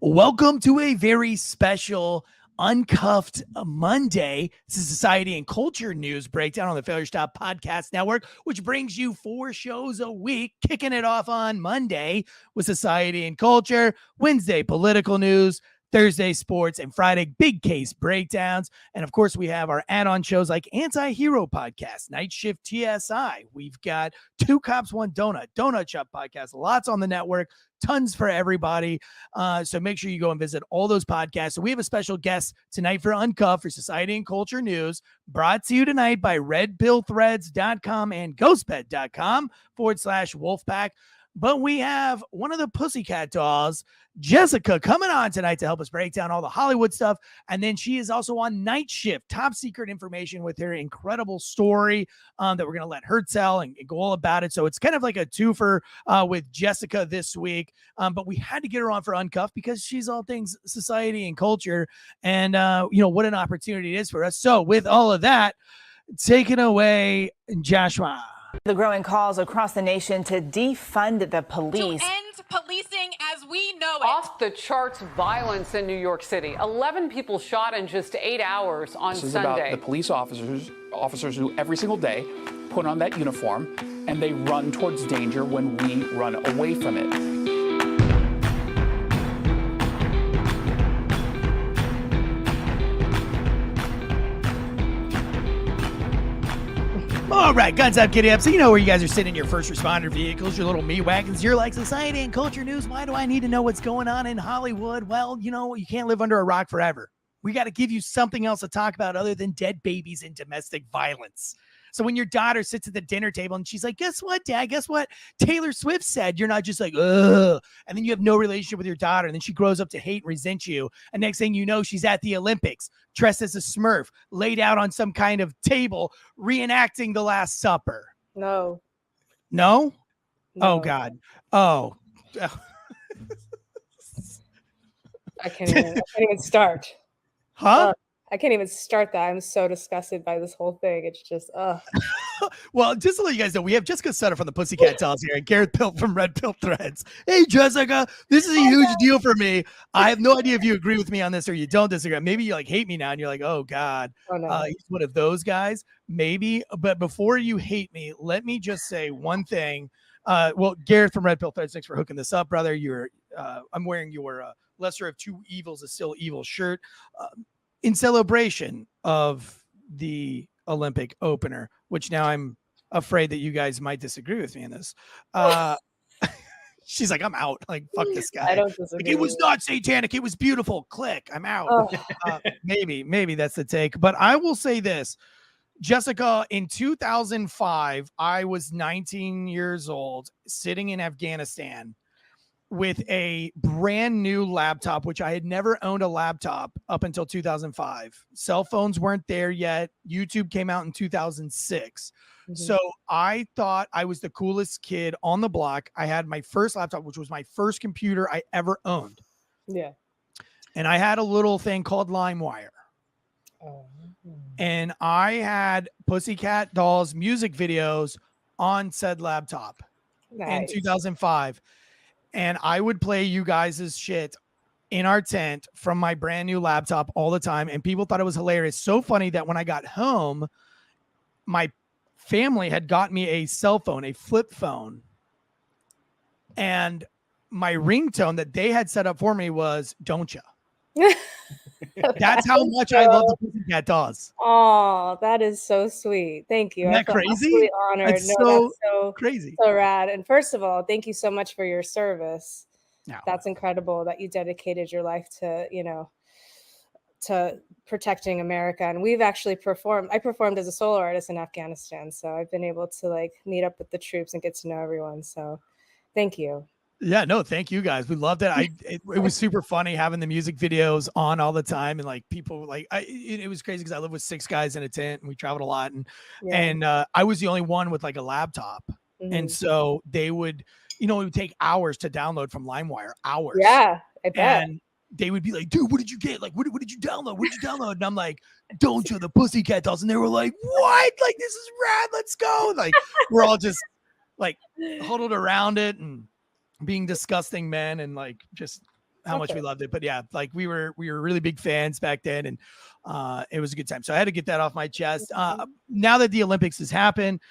Welcome to a very special Uncuffed Monday. This is Society and Culture News Breakdown on the Failure Stop Podcast Network, which brings you 4 shows a week, kicking it off on Monday with Society and Culture, Wednesday, political news, Thursday, sports, and Friday, big case breakdowns. And of course, we have our add-on shows like Anti-Hero Podcast, Night Shift TSI. We've got Two Cops, One Donut, Donut Shop Podcast, lots on the network, tons for everybody. So make sure you go and visit all those podcasts. So we have a special guest tonight for Uncuffed for Society and Culture News, brought to you tonight by redpillthreads.com and ghostbed.com/Wolfpack. But we have one of the Pussycat Dolls, Jessica, coming on tonight to help us break down all the Hollywood stuff. And then she is also on Night Shift, top secret information with her incredible story that we're going to let her tell and go all about it. So it's kind of like a twofer with Jessica this week. But we had to get her on for Uncuffed because she's all things society and culture. And, what an opportunity it is for us. So with all of that, take it away, Joshua. The growing calls across the nation to defund the police. To end policing as we know it. Off the charts violence in New York City. 11 people shot in just 8 hours on This is Sunday. about the police officers who every single day put on that uniform and they run towards danger when we run away from it. All right, guns up, giddy up. So you know where you guys are sitting in your first responder vehicles, your little meat wagons. You're like, society and culture news. Why do I need to know what's going on in Hollywood? Well, you can't live under a rock forever. We got to give you something else to talk about other than dead babies and domestic violence. So when your daughter sits at the dinner table and she's like, guess what, Dad? Guess what Taylor Swift said? You're not just like, ugh. And then you have no relationship with your daughter. And then she grows up to hate and resent you. And next thing you know, she's at the Olympics, dressed as a Smurf, laid out on some kind of table, reenacting the Last Supper. No. No? Oh, God. Oh. I can't even start. Huh? I can't even start that. I'm so disgusted by this whole thing. It's just, Well, just to let you guys know, we have Jessica Sutta from the Pussycat Dolls here and Gareth Pilt from Red Pill Threads. Hey, Jessica, this is a huge deal for me. I have no idea if you agree with me on this or you don't disagree. Maybe you hate me now and you're like, oh, God, he's one of those guys. Maybe. But before you hate me, let me just say one thing. Gareth from Red Pill Threads, thanks for hooking this up, brother. I'm wearing your lesser of two evils is still evil shirt. In celebration of the Olympic opener, which now I'm afraid that you guys might disagree with me in this. She's like, I'm out. Like, fuck this guy. I don't disagree. Like, it was not satanic. It was beautiful. Click. I'm out. Maybe that's the take. But I will say this, Jessica, in 2005, I was 19 years old, sitting in Afghanistan with a brand new laptop, which I had never owned a laptop up until 2005. Cell phones weren't there yet. YouTube came out in 2006. Mm-hmm. So I thought I was the coolest kid on the block. I had my first laptop, which was my first computer I ever owned. Yeah. And I had a little thing called LimeWire. Oh. And I had Pussycat Dolls music videos on said laptop in 2005. And I would play you guys' shit in our tent from my brand new laptop all the time. And people thought it was hilarious. So funny that when I got home, my family had got me a cell phone, a flip phone. And my ringtone that they had set up for me was, don't ya? That's how much I love the Pussycat Dolls. Oh, that is so sweet. Thank you. Isn't that crazy? Honored. That's so crazy. So rad. And first of all, thank you so much for your service. No. That's incredible that you dedicated your life to, to protecting America. And we've actually I performed as a solo artist in Afghanistan. So I've been able to meet up with the troops and get to know everyone. So thank you. Yeah, no, thank you guys. We loved it. It was super funny having the music videos on all the time. And people it was crazy because I lived with 6 guys in a tent and we traveled a lot. And I was the only one with a laptop. Mm-hmm. And so they would, it would take hours to download from LimeWire, hours. Yeah, I bet. And they would be like, dude, what did you get? What did you download? What did you download? And I'm like, don't you, the Pussycat Dolls. And they were like, what? This is rad. Let's go. We're all just huddled around it and being disgusting men and just how much we loved it. But yeah, like we were really big fans back then, and it was a good time. So I had to get that off my chest. Now that the Olympics has happened,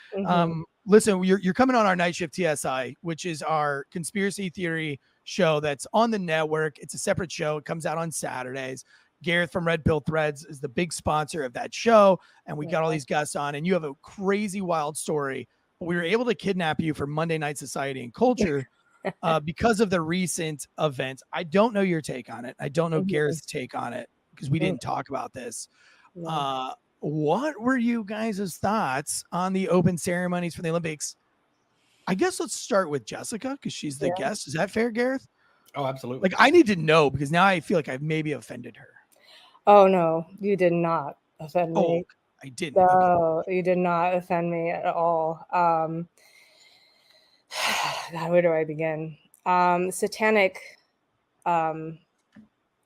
listen, you're coming on our Night Shift TSI, which is our conspiracy theory show that's on the network. It's a separate show. It comes out on Saturdays. Gareth from Red Pill Threads is the big sponsor of that show, and we got all these guests on, and you have a crazy wild story. But we were able to kidnap you for Monday Night Society and Culture because of the recent events. I don't know your take on it. I don't know Gareth's take on it because we didn't talk about this. What were you guys' thoughts on the open ceremonies for the Olympics? I guess let's start with Jessica because she's the guest. Is that fair, Gareth? Oh, absolutely. Like, I need to know because now I feel like I've maybe offended her. Oh, no, you did not offend me. I didn't. No, you did not offend me at all. God, where do I begin? Satanic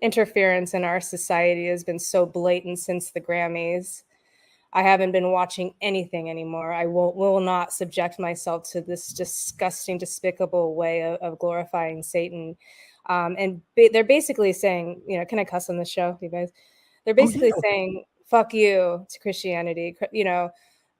interference in our society has been so blatant since the Grammys. I haven't been watching anything anymore. I will not subject myself to this disgusting, despicable way of glorifying Satan. And they're basically saying, you know, can I cuss on this show, you guys? They're basically saying, fuck you to Christianity, you know,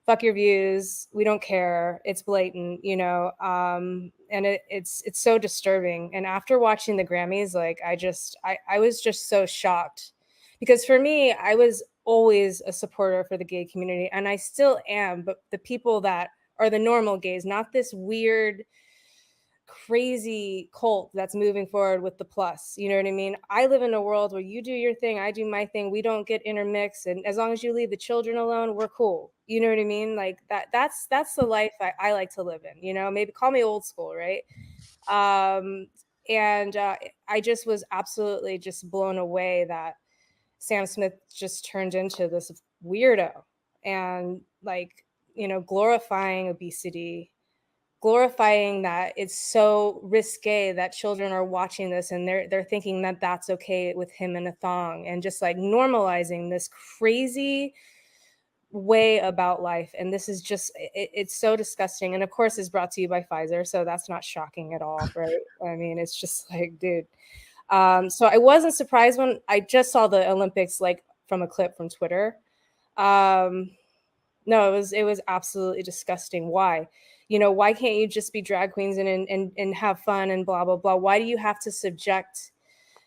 fuck your views. We don't care. It's blatant, you know, and it's so disturbing. And after watching the Grammys, like, I was just so shocked because for me, I was always a supporter for the gay community, and I still am, but the people that are the normal gays, not this weird, crazy cult that's moving forward with the plus. You know what I mean? I live in a world where you do your thing, I do my thing. We don't get intermixed, and as long as you leave the children alone, we're cool. You know what I mean? Like that's the life I like to live in. You know, maybe call me old school, right? And I just was absolutely just blown away that Sam Smith just turned into this weirdo and, like, you know, glorifying obesity, glorifying that it's so risque that children are watching this and they're thinking that that's okay with him in a thong, and just like normalizing this crazy way about life. And this is just it's so disgusting. And of course, it's brought to you by Pfizer, so that's not shocking at all, right? I mean, it's just like, dude. So I wasn't surprised when I just saw the Olympics, like from a clip from Twitter. No, it was absolutely disgusting. Why? You know, why can't you just be drag queens and have fun and blah, blah, blah? Why do you have to subject,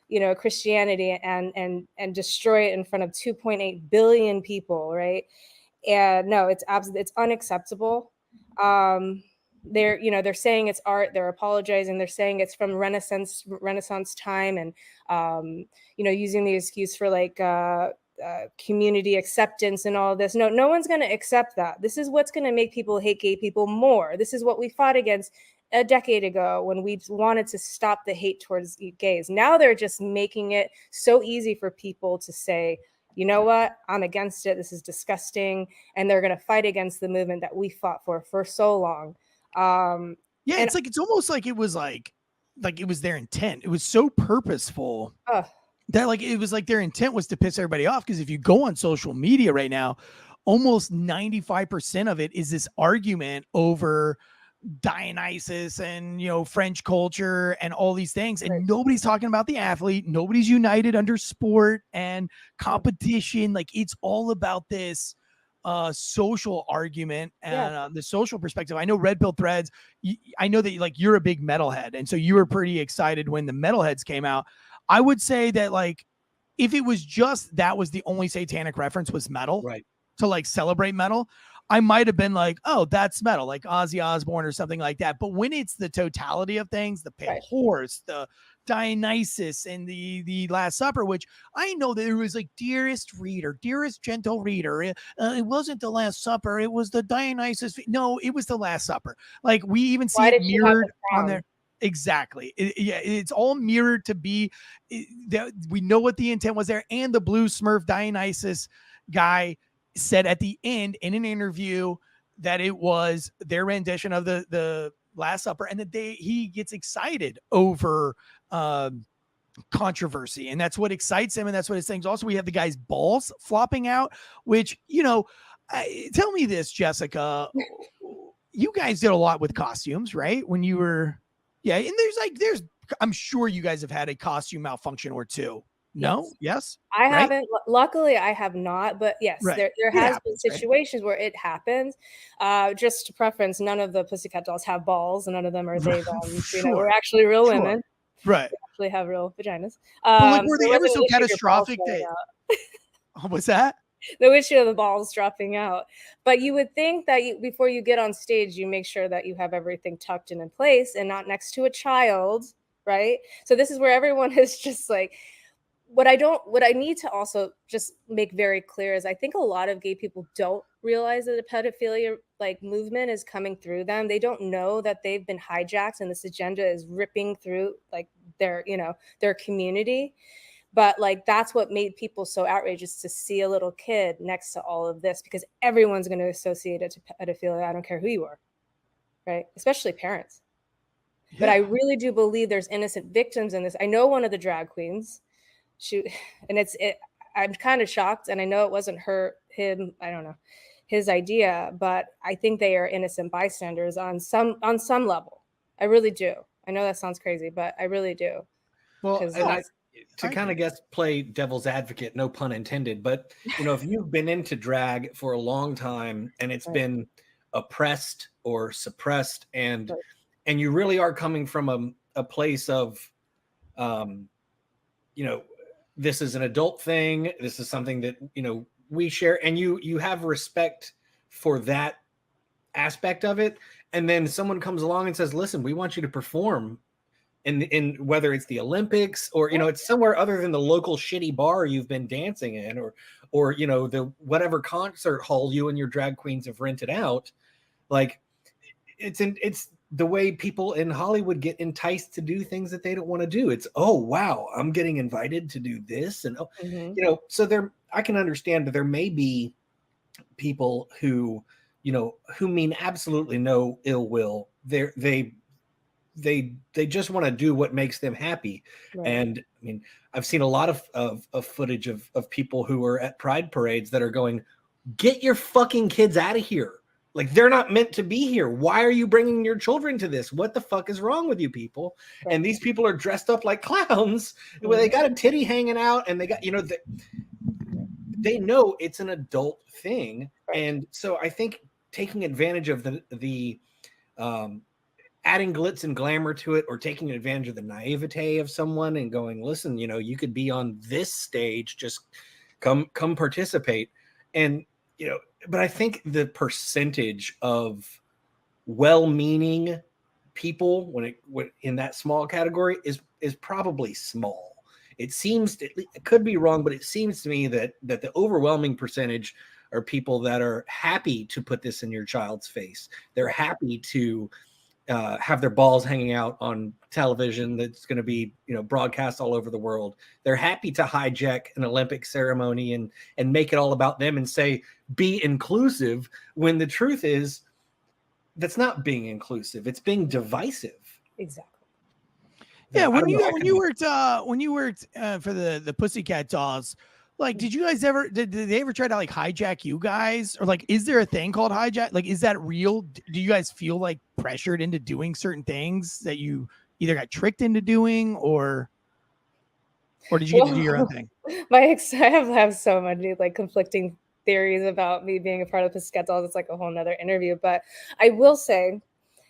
you know, Christianity and destroy it in front of 2.8 billion people, right? And no, it's unacceptable. They're saying it's art, they're apologizing, they're saying it's from Renaissance time, and you know, using the excuse for like community acceptance and all this. No one's going to accept that. This is what's going to make people hate gay people more. This is what we fought against a decade ago when we wanted to stop the hate towards gays. Now they're just making it so easy for people to say, you know what, I'm against it, this is disgusting, and they're going to fight against the movement that we fought for so long. Yeah, it's like, it's almost like it was like it was their intent. It was so purposeful that like it was like their intent was to piss everybody off. Because if you go on social media right now, almost 95% of it is this argument over Dionysus and, you know, French culture and all these things, and nobody's talking about the athlete. Nobody's united under sport and competition. Like, it's all about this social argument and the social perspective. I know Red Pill Threads, I know that like you're a big metalhead, and so you were pretty excited when the metalheads came out. I would say that, like, if it was just that was the only satanic reference was metal, Right, to like celebrate metal, I might have been like, oh, that's metal, like Ozzy Osbourne or something like that. But when it's the totality of things, the pale horse, the Dionysus, and the Last Supper, which I know that it was like, dearest reader, dearest gentle reader, it wasn't the Last Supper, it was the Dionysus. No, it was the Last Supper. Like, we even see it mirrored on there. Exactly. It's all mirrored to be that we know what the intent was there. And the Blue Smurf Dionysus guy said at the end in an interview that it was their rendition of the Last Supper, and that he gets excited over controversy, and that's what excites him, and that's what his things. Also, we have the guy's balls flopping out, which, you know, tell me this, Jessica, you guys did a lot with costumes, right? When you were, and there's I'm sure you guys have had a costume malfunction or two. No? Yes? I Right? haven't. Luckily, I have not. But yes, Right. there It has happens, been right? situations where it happens. Just to preference, none of the Pussycat Dolls have balls. None of them are they them. You know, we're Sure. actually real Sure. women. Right. We actually have real vaginas. But like, So were there they ever wasn't so an issue of your balls catastrophic falling that out. what's that? No issue of the balls dropping out. But you would think that before you get on stage, you make sure that you have everything tucked in place and not next to a child, right? So this is where everyone is just like, what I need to also just make very clear is I think a lot of gay people don't realize that the pedophilia like movement is coming through them. They don't know that they've been hijacked and this agenda is ripping through like their, you know, their community. But like that's what made people so outrageous to see a little kid next to all of this because everyone's going to associate it to pedophilia. I don't care who you are, right? Especially parents. Yeah. But I really do believe there's innocent victims in this. I know one of the drag queens. And I'm kind of shocked, and I know it wasn't him, I don't know, his idea, but I think they are innocent bystanders on some level. I really do. I know that sounds crazy, but I really do. Well, and to kind agree. of play devil's advocate, no pun intended, but you know, if you've been into drag for a long time and it's Right. been oppressed or suppressed, and Right. and you really are coming from a place of, you know, this is an adult thing. This is something that, you know, we share, and you have respect for that aspect of it. And then someone comes along and says, listen, we want you to perform in whether it's the Olympics or, you know, it's somewhere other than the local shitty bar you've been dancing in, or, you know, the whatever concert hall you and your drag queens have rented out. Like it's the way people in Hollywood get enticed to do things that they don't want to do. It's, oh, wow, I'm getting invited to do this. And, you know, so I can understand that there may be people who, you know, who mean absolutely no ill will. They just want to do what makes them happy. Right. And I mean, I've seen a lot of footage of people who are at pride parades that are going, get your fucking kids out of here. Like, they're not meant to be here. Why are you bringing your children to this? What the fuck is wrong with you people? Right. And these people are dressed up like clowns where they got a titty hanging out and they got, you know, they know it's an adult thing. Right. And so I think taking advantage of the adding glitz and glamour to it, or taking advantage of the naivete of someone and going, listen, you know, you could be on this stage, just come participate. And, you know, but I think the percentage of well-meaning people when in that small category is probably small. It seems, it could be wrong, but it seems to me that the overwhelming percentage are people that are happy to put this in your child's face. They're happy to have their balls hanging out on television that's going to be, you know, broadcast all over the world. They're happy to hijack an Olympic ceremony and make it all about them and say, be inclusive, when the truth is that's not being inclusive. It's being divisive. Exactly. Yeah, when you worked for the Pussycat Dolls, like, did they ever try to like hijack you guys, or like, is there a thing called hijack? Like, is that real? Do you guys feel like pressured into doing certain things that you either got tricked into doing, or did you get to do your own thing? I have so many like conflicting theories about me being a part of the Pussycat Dolls. It's like a whole nother interview, but I will say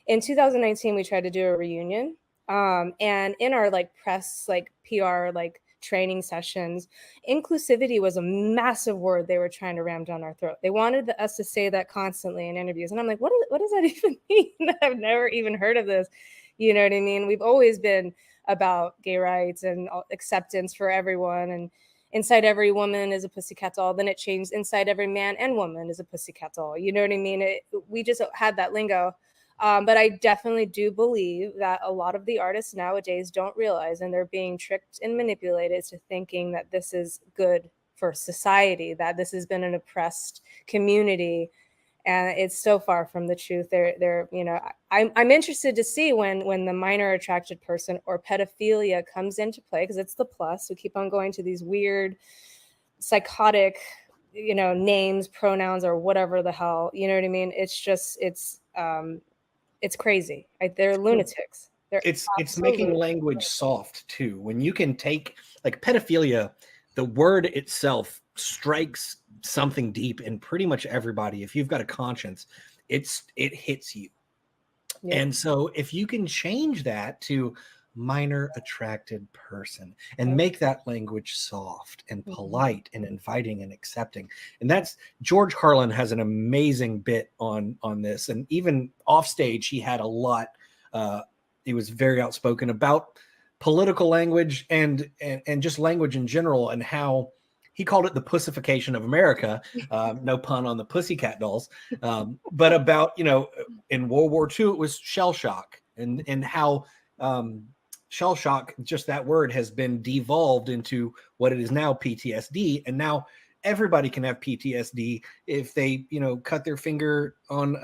in 2019, we tried to do a reunion. And in our like press, like PR, like training sessions, inclusivity was a massive word they were trying to ram down our throat. They wanted us to say that constantly in interviews. And I'm like, what does that even mean? I've never even heard of this. You know what I mean? We've always been about gay rights and acceptance for everyone. And inside every woman is a pussycat doll. Then it changed, inside every man and woman is a pussycat doll. You know what I mean? We just had that lingo. But I definitely do believe that a lot of the artists nowadays don't realize, and they're being tricked and manipulated to thinking that this is good for society, that this has been an oppressed community. And it's so far from the truth. They're you know, I'm interested to see when the minor attracted person or pedophilia comes into play, because it's the plus. We keep on going to these weird, psychotic, you know, names, pronouns, or whatever the hell. You know what I mean? It's just it's crazy. They're lunatics. It's making language soft too. When you can take like pedophilia, the word itself strikes something deep in pretty much everybody. If you've got a conscience, it hits you. Yeah. And so if you can change that to minor attracted person and make that language soft and polite and inviting and accepting. And that's George Carlin has an amazing bit on this. And even off stage, he had a lot. He was very outspoken about political language and just language in general, and how he called it the pussification of America. No pun on the Pussycat Dolls, but about, in World War II, it was shell shock and how shell shock, just that word, has been devolved into what it is now, PTSD. And now everybody can have PTSD if they, cut their finger on,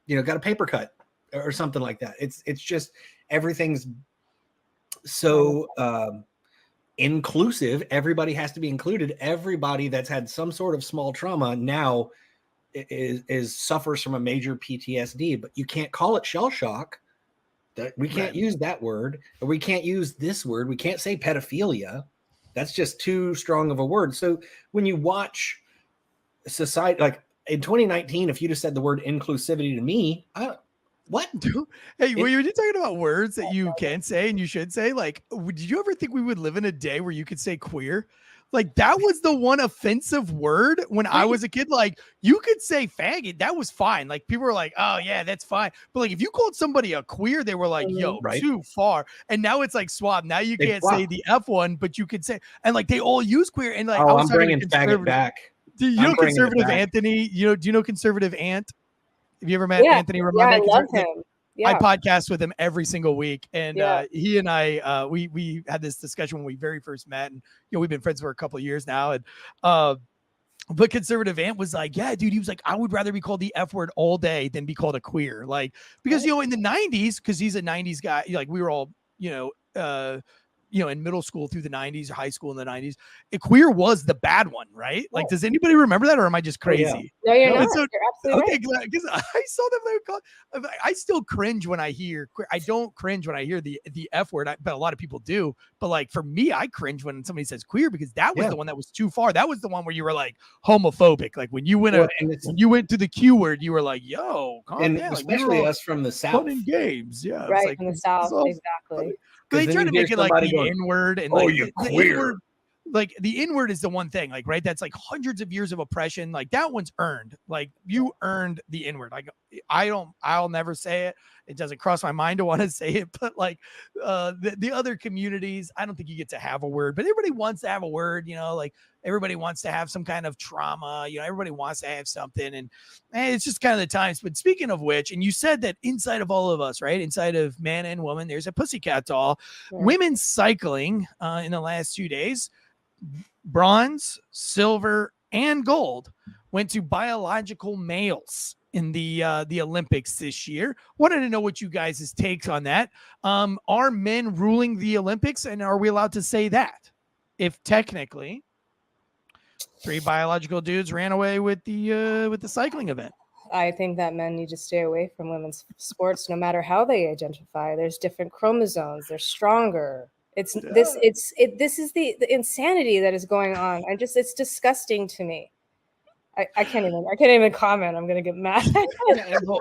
got a paper cut or something like that. It's just everything's so inclusive. Everybody has to be included. Everybody that's had some sort of small trauma now is suffers from a major PTSD, but you can't call it shell shock. We can't use that word, or we can't use this word. We can't say pedophilia. That's just too strong of a word. So when you watch society, like in 2019, if you just said the word inclusivity to me, what? Hey, were you talking about words that you can say and you should say? Like, did you ever think we would live in a day where you could say queer? Like, that was the one offensive word when I was a kid. Like, you could say faggot. That was fine. Like, people were like, oh, yeah, that's fine. But, like, if you called somebody a queer, they were like, yo, too far. And now it's like swap. Now you can't say the F one, but you could say, and, like, they all use queer. And, like, I'm bringing faggot back. Do you know conservative Anthony? Do you know conservative Ant? Have you ever met Anthony Ramon? Yeah, I love him. Yeah. I podcast with him every single week, and he and I we had this discussion when we very first met, and we've been friends for a couple of years now. And but conservative Ant was like, yeah, dude, he was like, I would rather be called the F word all day than be called a queer, like, because in the 90s, because he's a 90s guy, like we were all in middle school through the 90s, high school in the 90s, queer was the bad one, right? Like, does anybody remember that, or am I just crazy? No, you're not. You're absolutely right. Because I saw them. I still cringe when I hear queer. I don't cringe when I hear the F word, but a lot of people do. But like for me, I cringe when somebody says queer, because that was the one that was too far. That was the one where you were like homophobic. Like when you went when you went to the Q word, you were like, yo, calm down. Especially us from the South. Fun and games, yeah. Right, like, from the South, exactly. They try to make it like the N-word, and like, you're queer. Like the N-word is the one thing, like, right? That's like hundreds of years of oppression. Like that one's earned. Like you earned the N-word. Like I'll never say it. It doesn't cross my mind to want to say it, but like the other communities, I don't think you get to have a word, but everybody wants to have a word, like everybody wants to have some kind of trauma, everybody wants to have something, and it's just kind of the times. But speaking of which, and you said that inside of all of us, right? Inside of man and woman, there's a pussycat doll. Yeah. Women's cycling in the last 2 days, bronze, silver, and gold went to biological males in the Olympics this year. Wanted to know what you guys' takes on that. Are men ruling the Olympics, and are we allowed to say that if technically 3 biological dudes ran away with the cycling event? I think that men need to stay away from women's sports, no matter how they identify. There's different chromosomes. They're stronger. This is the insanity that is going on. It's disgusting to me. I can't even comment. I'm gonna get mad.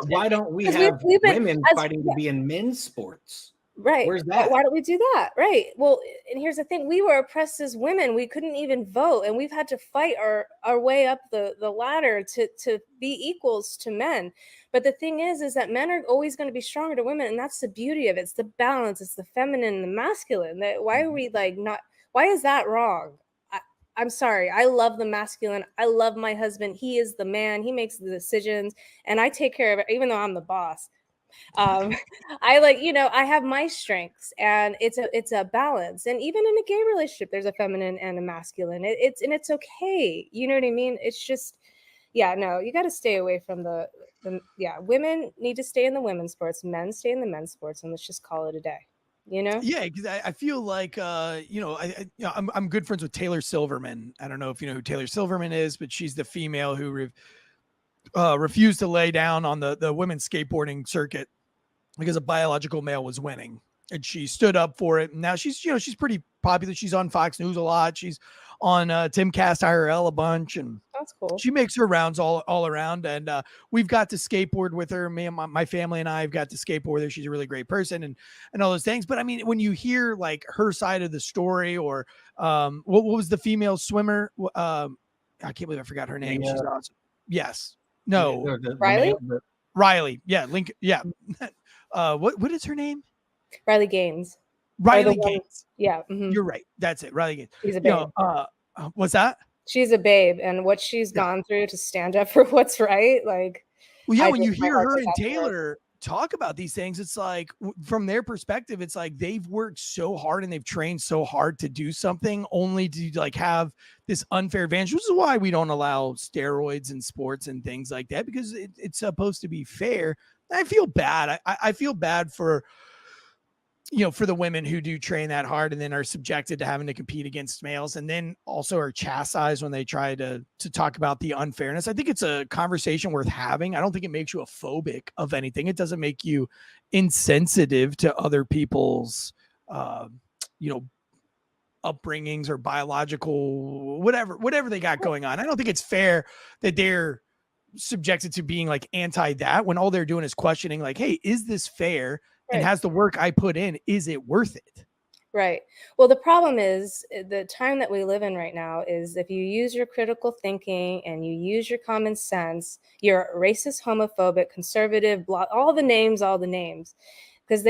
Why don't we have women fighting to be in men's sports? Right. Where's that? Why don't we do that? Right. Well, and here's the thing. We were oppressed as women. We couldn't even vote. And we've had to fight our way up the ladder to be equals to men. But the thing is that men are always going to be stronger to women. And that's the beauty of it. It's the balance. It's the feminine and the masculine. Why are we why is that wrong? I'm sorry. I love the masculine. I love my husband. He is the man. He makes the decisions. And I take care of it, even though I'm the boss. I have my strengths, and it's a balance. And even in a gay relationship, there's a feminine and a masculine. It's okay. You know what I mean? It's just, no, you got to stay away from the women need to stay in the women's sports, men stay in the men's sports, and let's just call it a day. Yeah, because I feel like I'm good friends with Taylor Silverman. I don't know if you know who Taylor Silverman is, but she's the female who refused to lay down on the women's skateboarding circuit because a biological male was winning. and she stood up for it. And now she's, you know, she's pretty popular. She's on Fox News a lot. She's on Timcast IRL a bunch, and That's cool. she makes her rounds all around. And we've got to skateboard with her. Me and my family and I have got to skateboard with her. She's a really great person and all those things. But I mean, when you hear like her side of the story, or what was the female swimmer? I can't believe I forgot her name. She's awesome. Yes. No. Riley? Riley. Yeah. Link. Yeah. What is her name? Riley Gaines. Riley Gaines. Yeah. You're right. That's it. Riley Gaines. She's a babe. What's that? She's a babe, and what she's gone through to stand up for what's right. Like, well, yeah, when you hear her and Taylor talk about these things, it's like from their perspective, it's like they've worked so hard and they've trained so hard to do something only to like have this unfair advantage, which is why we don't allow steroids in sports and things like that, because it's supposed to be fair. I feel bad. I feel bad for, you know, for the women who do train that hard and then are subjected to having to compete against males, and then also are chastised when they try to talk about the unfairness. I think it's a conversation worth having. I don't think it makes you a phobic of anything. It doesn't make you insensitive to other people's, you know, upbringings or biological, whatever they got going on. I don't think it's fair that they're subjected to being like anti that when all they're doing is questioning like, hey, is this fair? Right. And has the work I put in, is it worth it? Right. Well, the problem is the time that we live in right now is if you use your critical thinking and you use your common sense, you're racist, homophobic, conservative, all the names, because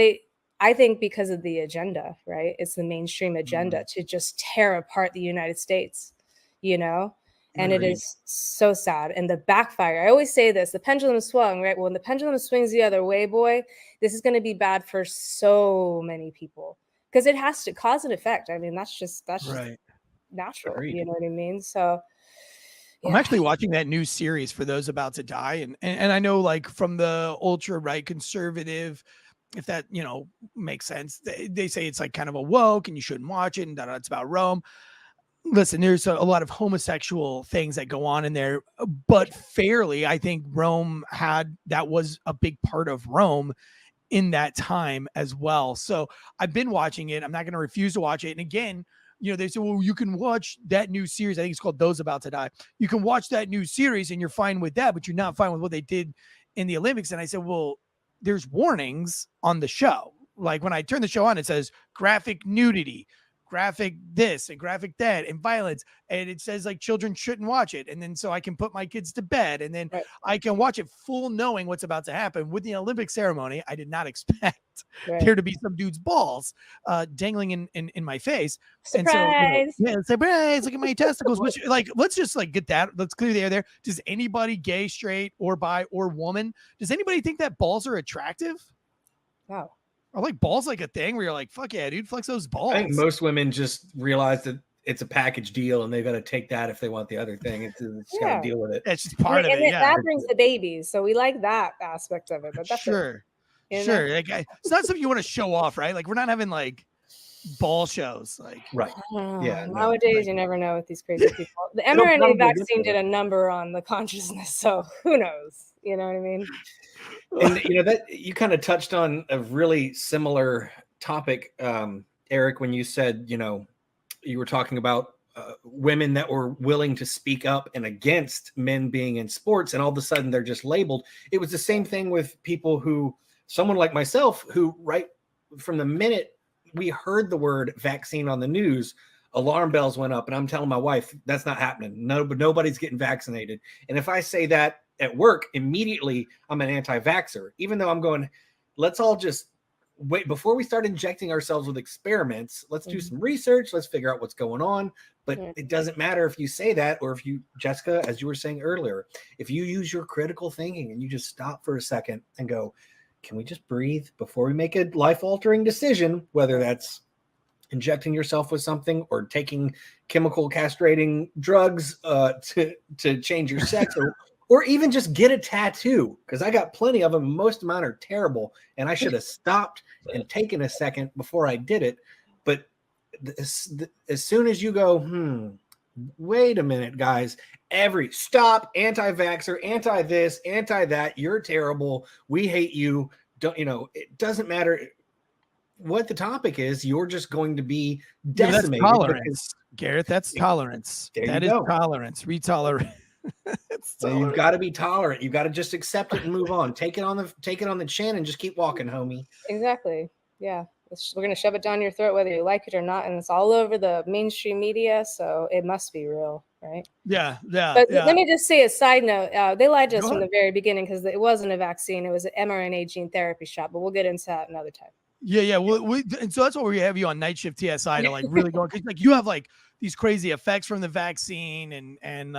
I think because of the agenda, right? It's the mainstream agenda to just tear apart the United States, you know? And it is so sad. And the backfire, I always say this, the pendulum swung, right? Well, when the pendulum swings the other way, boy, this is going to be bad for so many people because it has to cause an effect. I mean, that's just right. Natural. Agreed. You know what I mean? So yeah. I'm actually watching that new series for those about to die. And I know like from the ultra right conservative, if that, you know, makes sense, they say it's like kind of a woke and you shouldn't watch it and it's about Rome. Listen, there's a lot of homosexual things that go on in there, but fairly, I think that was a big part of Rome in that time as well. So I've been watching it. I'm not going to refuse to watch it. And again, you know, they say, well, you can watch that new series. I think it's called Those About to Die. You can watch that new series and you're fine with that, but you're not fine with what they did in the Olympics. And I said, well, there's warnings on the show. Like when I turn the show on, it says graphic nudity, graphic this and graphic that and violence, and it says like children shouldn't watch it, and then so I can put my kids to bed, and then I can watch it full knowing what's about to happen. With the Olympic ceremony, I did not expect there to be some dude's balls dangling in my face. Surprise. And so, surprise, look at my testicles. Which, like, let's just like get that, let's clear the air there. Does anybody, gay, straight, or bi, or woman, does anybody think that balls are attractive? Wow. Are like balls like a thing where you're like, fuck yeah, dude, flex those balls? I think most women just realize that it's a package deal and they've got to take that if they want the other thing. It's got to deal with it. It's just part of it. Yeah. That brings the babies. So we like that aspect of it. But that's sure. Like, it's not something you want to show off, right? Like we're not having like ball shows. Like right. Yeah. Nowadays, you never know with these crazy people. The mRNA vaccine did a number on the consciousness. So who knows? You know what I mean? And you know that you kind of touched on a really similar topic, Eric, when you said, you know, you were talking about women that were willing to speak up and against men being in sports, and all of a sudden they're just labeled. It was the same thing with people who, someone like myself, who right from the minute we heard the word vaccine on the news, alarm bells went up, and I'm telling my wife that's not happening. Nobody's getting vaccinated. And if I say that at work, immediately I'm an anti-vaxxer, even though I'm going, let's all just wait before we start injecting ourselves with experiments. Let's do some research. Let's figure out what's going on. But it doesn't matter if you say that, or if you, Jessica, as you were saying earlier, if you use your critical thinking and you just stop for a second and go, can we just breathe before we make a life-altering decision, whether that's injecting yourself with something or taking chemical castrating drugs to change your sex, or even just get a tattoo, because I got plenty of them. Most of mine are terrible, and I should have stopped and taken a second before I did it. But as soon as you go, wait a minute, guys, stop, anti-vaxxer, anti-this, anti-that, you're terrible, we hate you. Don't, you know, it doesn't matter. what the topic is, you're just going to be Yeah, that's decimated. tolerance, Garrett. That's tolerance. There That you is go. tolerance. Retolerate. You've got to be tolerant. You've got to just accept it and move on. Take it on the chin and just keep walking, homie. Exactly. Yeah. We're going to shove it down your throat, whether you like it or not. And it's all over the mainstream media. So it must be real, right? Yeah. But let me just say a side note. They lied to us from ahead. the very beginning because it wasn't a vaccine. It was an mRNA gene therapy shot. But we'll get into that another time. Yeah. And so that's why we have you on Night Shift TSI to like really go, because like you have like these crazy effects from the vaccine. And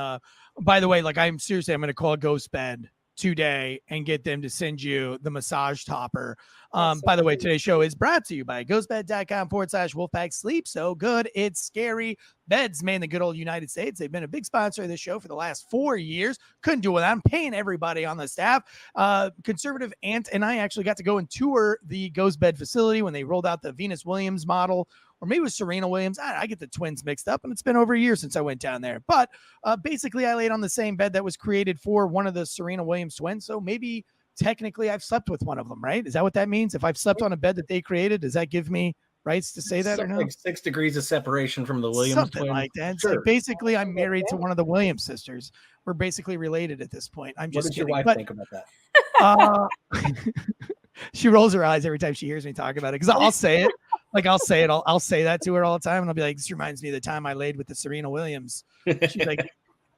by the way, like I'm going to call Ghost Bed today and get them to send you the massage topper. By the way, today's show is brought to you by ghostbed.com/Wolfpack. Sleep so good it's scary. Beds made in the good old United States. They've been a big sponsor of this show for the last 4 years. Couldn't do it without them. Paying everybody on the staff. Conservative Aunt and I actually got to go and tour the Ghost Bed facility when they rolled out the Venus Williams model, or maybe it was Serena Williams. I get the twins mixed up, and it's been over a year since I went down there. But basically, I laid on the same bed that was created for one of the Serena Williams twins. So maybe technically I've slept with one of them, right? Is that what that means? If I've slept on a bed that they created, does that give me rights to say that or no? Like 6 degrees of separation from the Williams Something twins. like that. Sure. Like basically, I'm married to one of the Williams sisters. We're basically related at this point. I'm just What did kidding. your wife think about that? She rolls her eyes every time she hears me talk about it, because I'll say it. Like I'll say it. I'll say that to her all the time, and I'll be like, "This reminds me of the time I laid with the Serena Williams." She's like,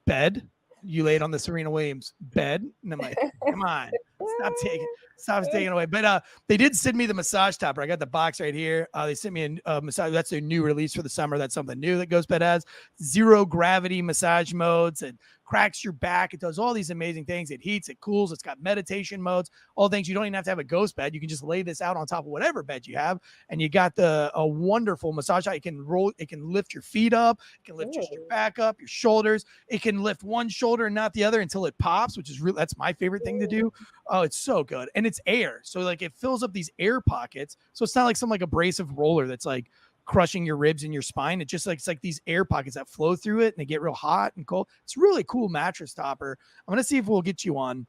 "Bed? You laid on the Serena Williams bed?" And I'm like, "Come on, stop taking it away." But they did send me the massage topper. I got the box right here. They sent me a massage. That's their new release for the summer. That's something new that Ghost Bed has. 0 gravity massage modes. It cracks your back. It does all these amazing things. It heats, it cools. It's got meditation modes. All things you don't even have to have a ghost bed. You can just lay this out on top of whatever bed you have, and you got a wonderful massage. It can roll. It can lift your feet up. It can lift just your back up, your shoulders. It can lift one shoulder and not the other until it pops, which is really, that's my favorite thing to do. Oh, it's so good. And it's air. So like it fills up these air pockets. So it's not like some like abrasive roller that's like crushing your ribs and your spine. It just like, it's like these air pockets that flow through it and they get real hot and cold. It's really cool mattress topper. I'm going to see if we'll get you on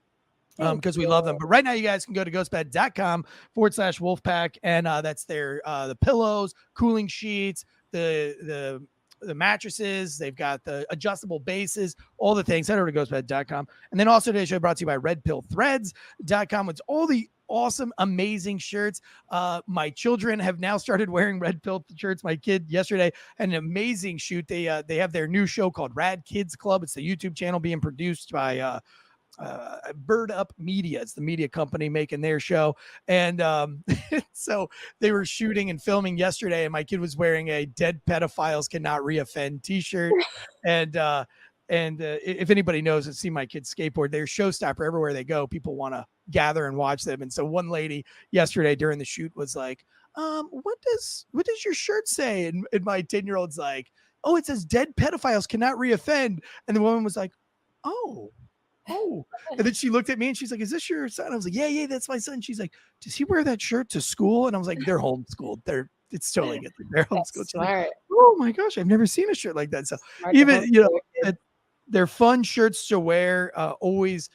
because we love them. But right now you guys can go to ghostbed.com/Wolfpack. And that's their, the pillows, cooling sheets, the mattresses, they've got the adjustable bases, all the things. Head over to ghostbed.com. And then also today's show brought to you by redpillthreads.com. It's all the awesome, amazing shirts. My children have now started wearing Red Pill shirts. My kid yesterday had an amazing shoot. They have their new show called Rad Kids Club. It's the YouTube channel being produced by Bird Up Media. It's the media company making their show. And so they were shooting and filming yesterday, and my kid was wearing a Dead Pedophiles Cannot Reoffend t-shirt. And if anybody knows and see my kids skateboard, they're showstopper everywhere they go. People want to gather and watch them. And so one lady yesterday during the shoot was like, what does your shirt say? And my 10-year-old's like, oh, it says Dead Pedophiles Cannot Reoffend. And the woman was like, oh. And then she looked at me and she's like, is this your son? I was like, yeah, that's my son. She's like, does he wear that shirt to school? And I was like, they're homeschooled. It's totally good. They're homeschooled. Like, oh my gosh, I've never seen a shirt like that. So even, they're fun shirts to wear, always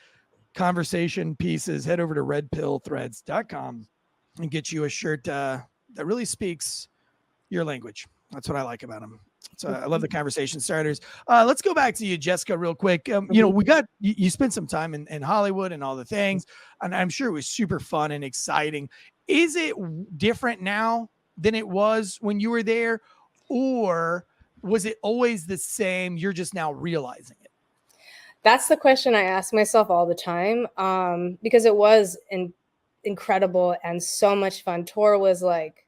conversation pieces. Head over to redpillthreads.com and get you a shirt that really speaks your language. That's what I like about them. So I love the conversation starters. Let's go back to you, Jessica, real quick. We got you spent some time in Hollywood and all the things, and I'm sure it was super fun and exciting. Is it different now than it was when you were there, or was it always the same? You're just now realizing it. That's the question I ask myself all the time, because it was incredible and so much fun. Tour was like,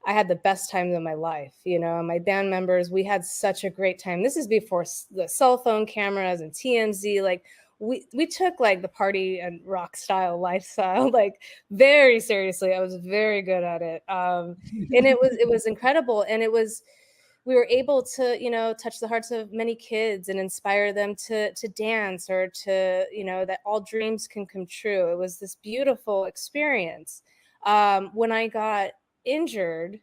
I had the best time of my life. My band members, we had such a great time. This is before the cell phone cameras and TMZ. Like we took like the party and rock style lifestyle, like very seriously. I was very good at it. And it was incredible. And we were able to, touch the hearts of many kids and inspire them to dance or to, that all dreams can come true. It was this beautiful experience. When I got injured,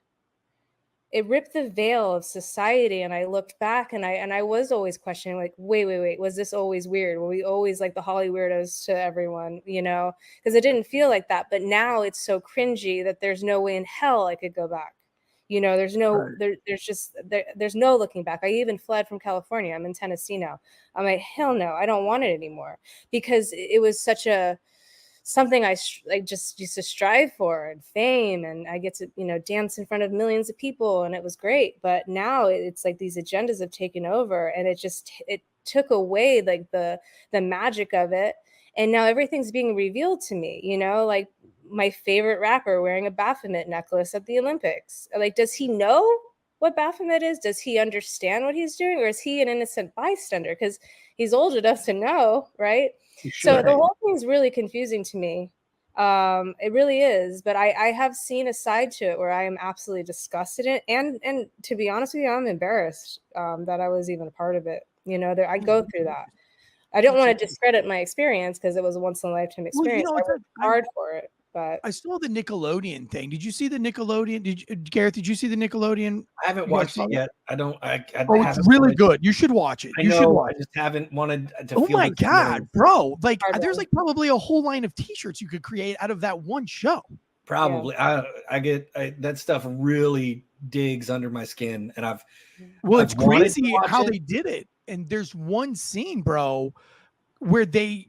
it ripped the veil of society. And I looked back and I was always questioning, like, wait, was this always weird? Were we always like the Holly weirdos to everyone, you know? Because it didn't feel like that. But now it's so cringy that there's no way in hell I could go back. You know, there's no, there's no looking back. I even fled from California. I'm in Tennessee now. I'm like, hell no, I don't want it anymore, because it was such something I just used to strive for, and fame, and I get to, you know, dance in front of millions of people, and it was great. But now it's like these agendas have taken over, and it took away like the magic of it. And now everything's being revealed to me, you know, like my favorite rapper wearing a Baphomet necklace at the Olympics. Like, does he know what Baphomet is? Does he understand what he's doing? Or is he an innocent bystander? Because he's old enough to know, right? So the whole thing's really confusing to me. It really is. But I have seen a side to it where I am absolutely disgusted in, and to be honest with you, I'm embarrassed that I was even a part of it. You know, I go through that. I don't want to discredit my experience, because it was a once in a lifetime experience. Well, you know, I worked hard for it. But I saw the Nickelodeon thing. Did you see the Nickelodeon? Gareth, did you see the Nickelodeon? I haven't watched it yet. I don't. Oh, it's really good. You should watch it. I know. I just haven't wanted to. Oh my God, bro! Like, there's like probably a whole line of T-shirts you could create out of that one show. Probably. Yeah. I get that stuff really digs under my skin, and it's crazy how they did it. And there's one scene, bro, where they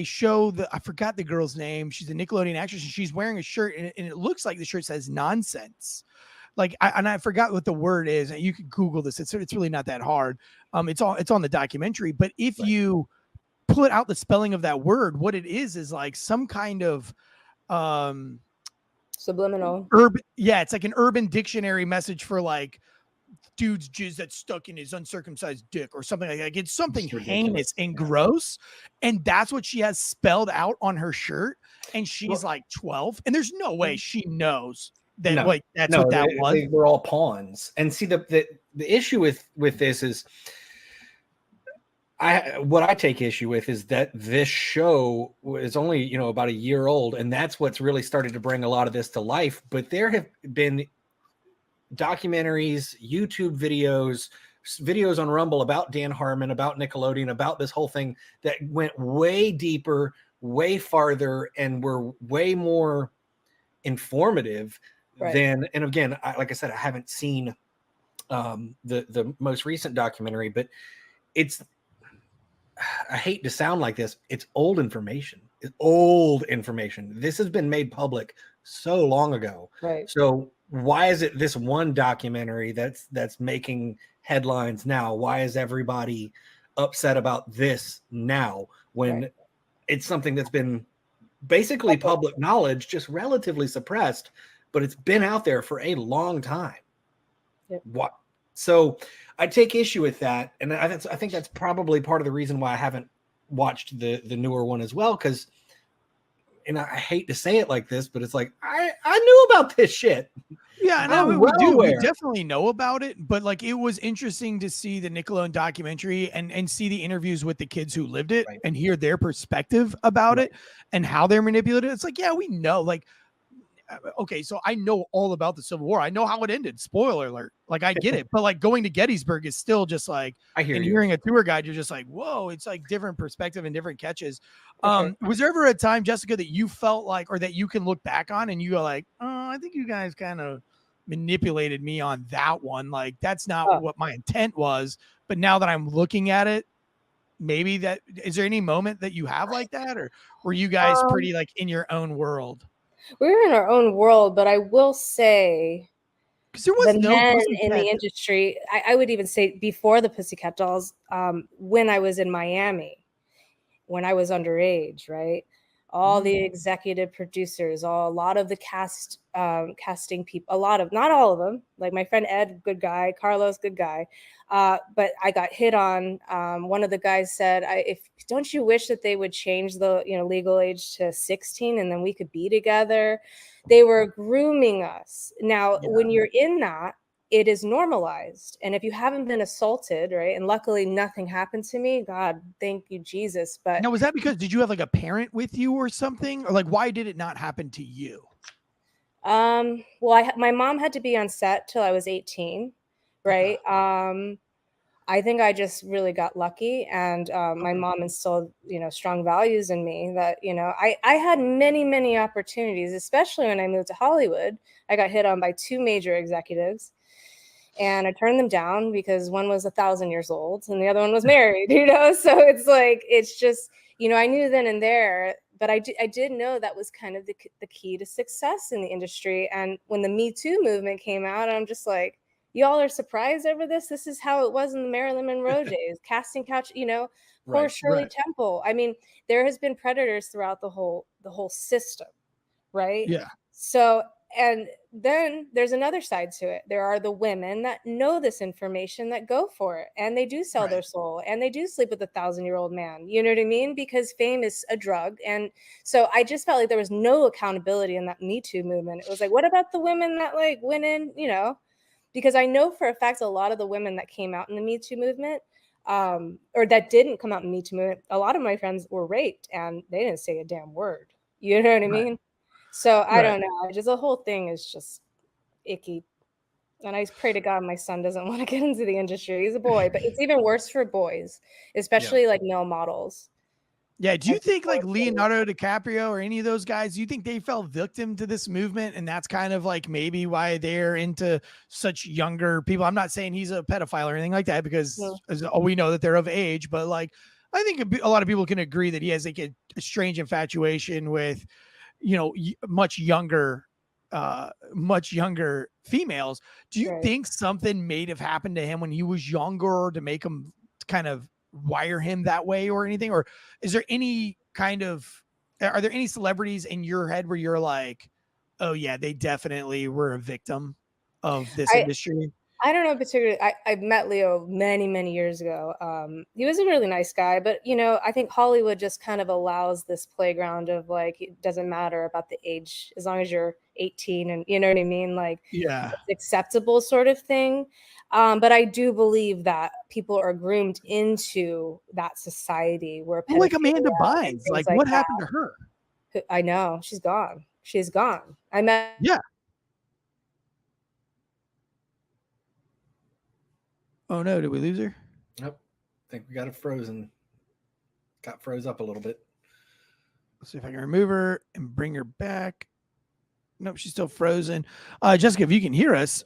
show I forgot the girl's name. She's a Nickelodeon actress, and she's wearing a shirt, and it looks like the shirt says nonsense. Like, I forgot what the word is, and you can Google this. It's really not that hard. It's on the documentary. But if you put out the spelling of that word, what it is like some kind of subliminal urban. Yeah, it's like an Urban Dictionary message for like dude's jizz that's stuck in his uncircumcised dick or something like that. Like, it's something heinous and gross. And that's what she has spelled out on her shirt. And she's like 12. And there's no way she knows that that's what that was. We're all pawns. And see, the issue with this is what I take issue with is that this show is only, you know, about a year old. And that's what's really started to bring a lot of this to life. But there have been documentaries, YouTube videos on Rumble about Dan Harmon, about Nickelodeon, about this whole thing that went way deeper, way farther, and were way more informative than. And again, like I said, I haven't seen the most recent documentary, but I hate to sound like this, it's old information. It's old information. This has been made public so long ago. Right. So why is it this one documentary that's making headlines now? Why is everybody upset about this now when it's something that's been basically public knowledge, just relatively suppressed, but it's been out there for a long time? What? So I take issue with that, and I think that's probably part of the reason why I haven't watched the newer one as well, because, and I hate to say it like this, but it's like I knew about this shit. Yeah, no, we definitely know about it, but like it was interesting to see the Nickelodeon documentary and see the interviews with the kids who lived it and hear their perspective about it and how they're manipulated. It's like, yeah, we know, like, okay, so I know all about the Civil War. I know how it ended. Spoiler alert. Like, I get it, but like going to Gettysburg is still just like, hearing a tour guide, you're just like, whoa, it's like different perspective and different catches. Was there ever a time, Jessica, that you felt like, or that you can look back on and you go like, oh, I think you guys kind of manipulated me on that one. Like, that's not what my intent was. But now that I'm looking at it, maybe that, is there any moment that you have like that, or were you guys pretty like in your own world? We were in our own world, but I will say, because there was no men in the industry, I would even say before the Pussycat Dolls, when I was in Miami, when I was underage, right? All the executive producers, a lot of the casting people, not all of them, like my friend Ed, good guy, Carlos, good guy. But I got hit on. One of the guys said, don't you wish that they would change the legal age to 16 and then we could be together? They were grooming us. Now, when you're in that, it is normalized. And if you haven't been assaulted, right? And luckily nothing happened to me. God, thank you, Jesus. But now, was that because, did you have like a parent with you or something? Or like, why did it not happen to you? Well, my mom had to be on set till I was 18, right? I think I just really got lucky, and my mom instilled, strong values in me that, I had many opportunities, especially when I moved to Hollywood. I got hit on by 2 major executives, and I turned them down because one was 1,000 years old and the other one was married, So it's like, it's just, I knew then and there, but I did know that was kind of the key to success in the industry. And when the Me Too movement came out, I'm just like, y'all are surprised over this? This is how it was in the Marilyn Monroe days, casting couch, poor Right, Shirley right. Temple. I mean, there has been predators throughout the whole system, right? Yeah. So, and then there's another side to it. There are the women that know this information that go for it, and they do sell their Right. soul, and they do sleep with a 1,000-year-old man. You know what I mean? Because fame is a drug. And so I just felt like there was no accountability in that Me Too movement. It was like, what about the women that like went in, because I know for a fact a lot of the women that came out in the Me Too movement, or that didn't come out in the Me Too movement, a lot of my friends were raped and they didn't say a damn word. You know what I Right. mean? So I Right. don't know. Just the whole thing is just icky. And I pray to God my son doesn't want to get into the industry. He's a boy, but it's even worse for boys, especially like male models. Yeah. Do I you think think like Leonardo DiCaprio or any of those guys, do you think they fell victim to this movement? And that's kind of like maybe why they're into such younger people. I'm not saying he's a pedophile or anything like that, because we know that they're of age, but like, I think a lot of people can agree that he has like a strange infatuation with, much younger females. Do you right. think something may have happened to him when he was younger to make him kind of wire him that way or anything? Or is there any kind of, are there any celebrities in your head where you're like, oh yeah, they definitely were a victim of this industry? I don't know particularly. I met Leo many years ago. He was a really nice guy, but I think Hollywood just kind of allows this playground of like, it doesn't matter about the age as long as you're 18, and you know what I mean, like Yeah. it's acceptable sort of thing. But I do believe that people are groomed into that society where Well, like Amanda pedophilia and Bynes, things like like what happened to her? that. I know she's gone. She's gone. I met. Yeah. Oh no, did we lose her? Nope. I think we got it frozen. Got froze up a little bit. Let's see if I can remove her and bring her back. Nope, she's still frozen. Jessica, if you can hear us,